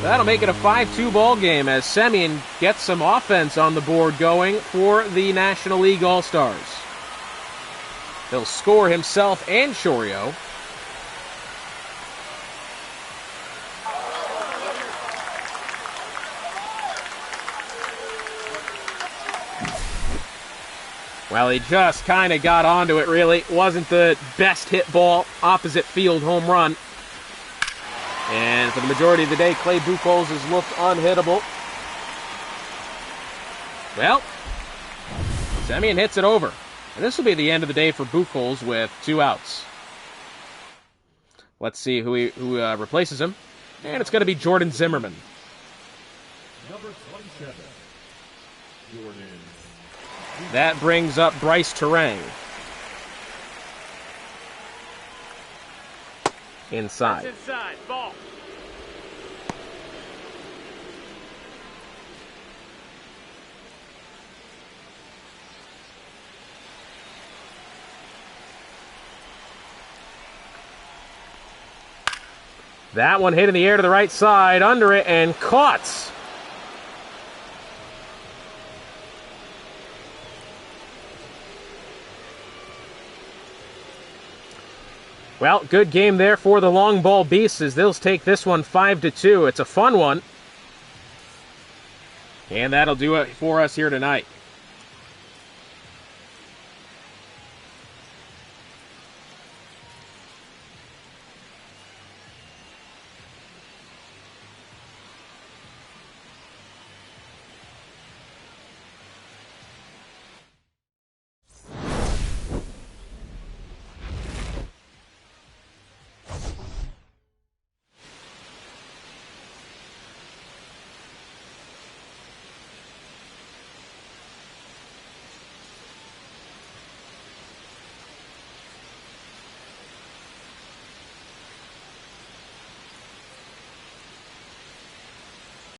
[SPEAKER 1] That'll make it a 5-2 ball game as Semien gets some offense on the board going for the National League All-Stars. He'll score himself and Chourio. Well, he just kind of got onto it, really. Wasn't the best hit ball, opposite field home run. And for the majority of the day, Clay Buchholz has looked unhittable. Well, Semien hits it over. And this will be the end of the day for Buchholz with 2 outs. Let's see who replaces him. And it's going to be Jordan Zimmerman.
[SPEAKER 3] Number 27, Jordan.
[SPEAKER 1] That brings up Bryce Terang. Inside.
[SPEAKER 2] That's inside. Ball.
[SPEAKER 1] That one hit in the air to the right side, under it, and caught. Well, good game there for the long ball beasts as they'll take this one 5-2. It's a fun one. And that'll do it for us here tonight.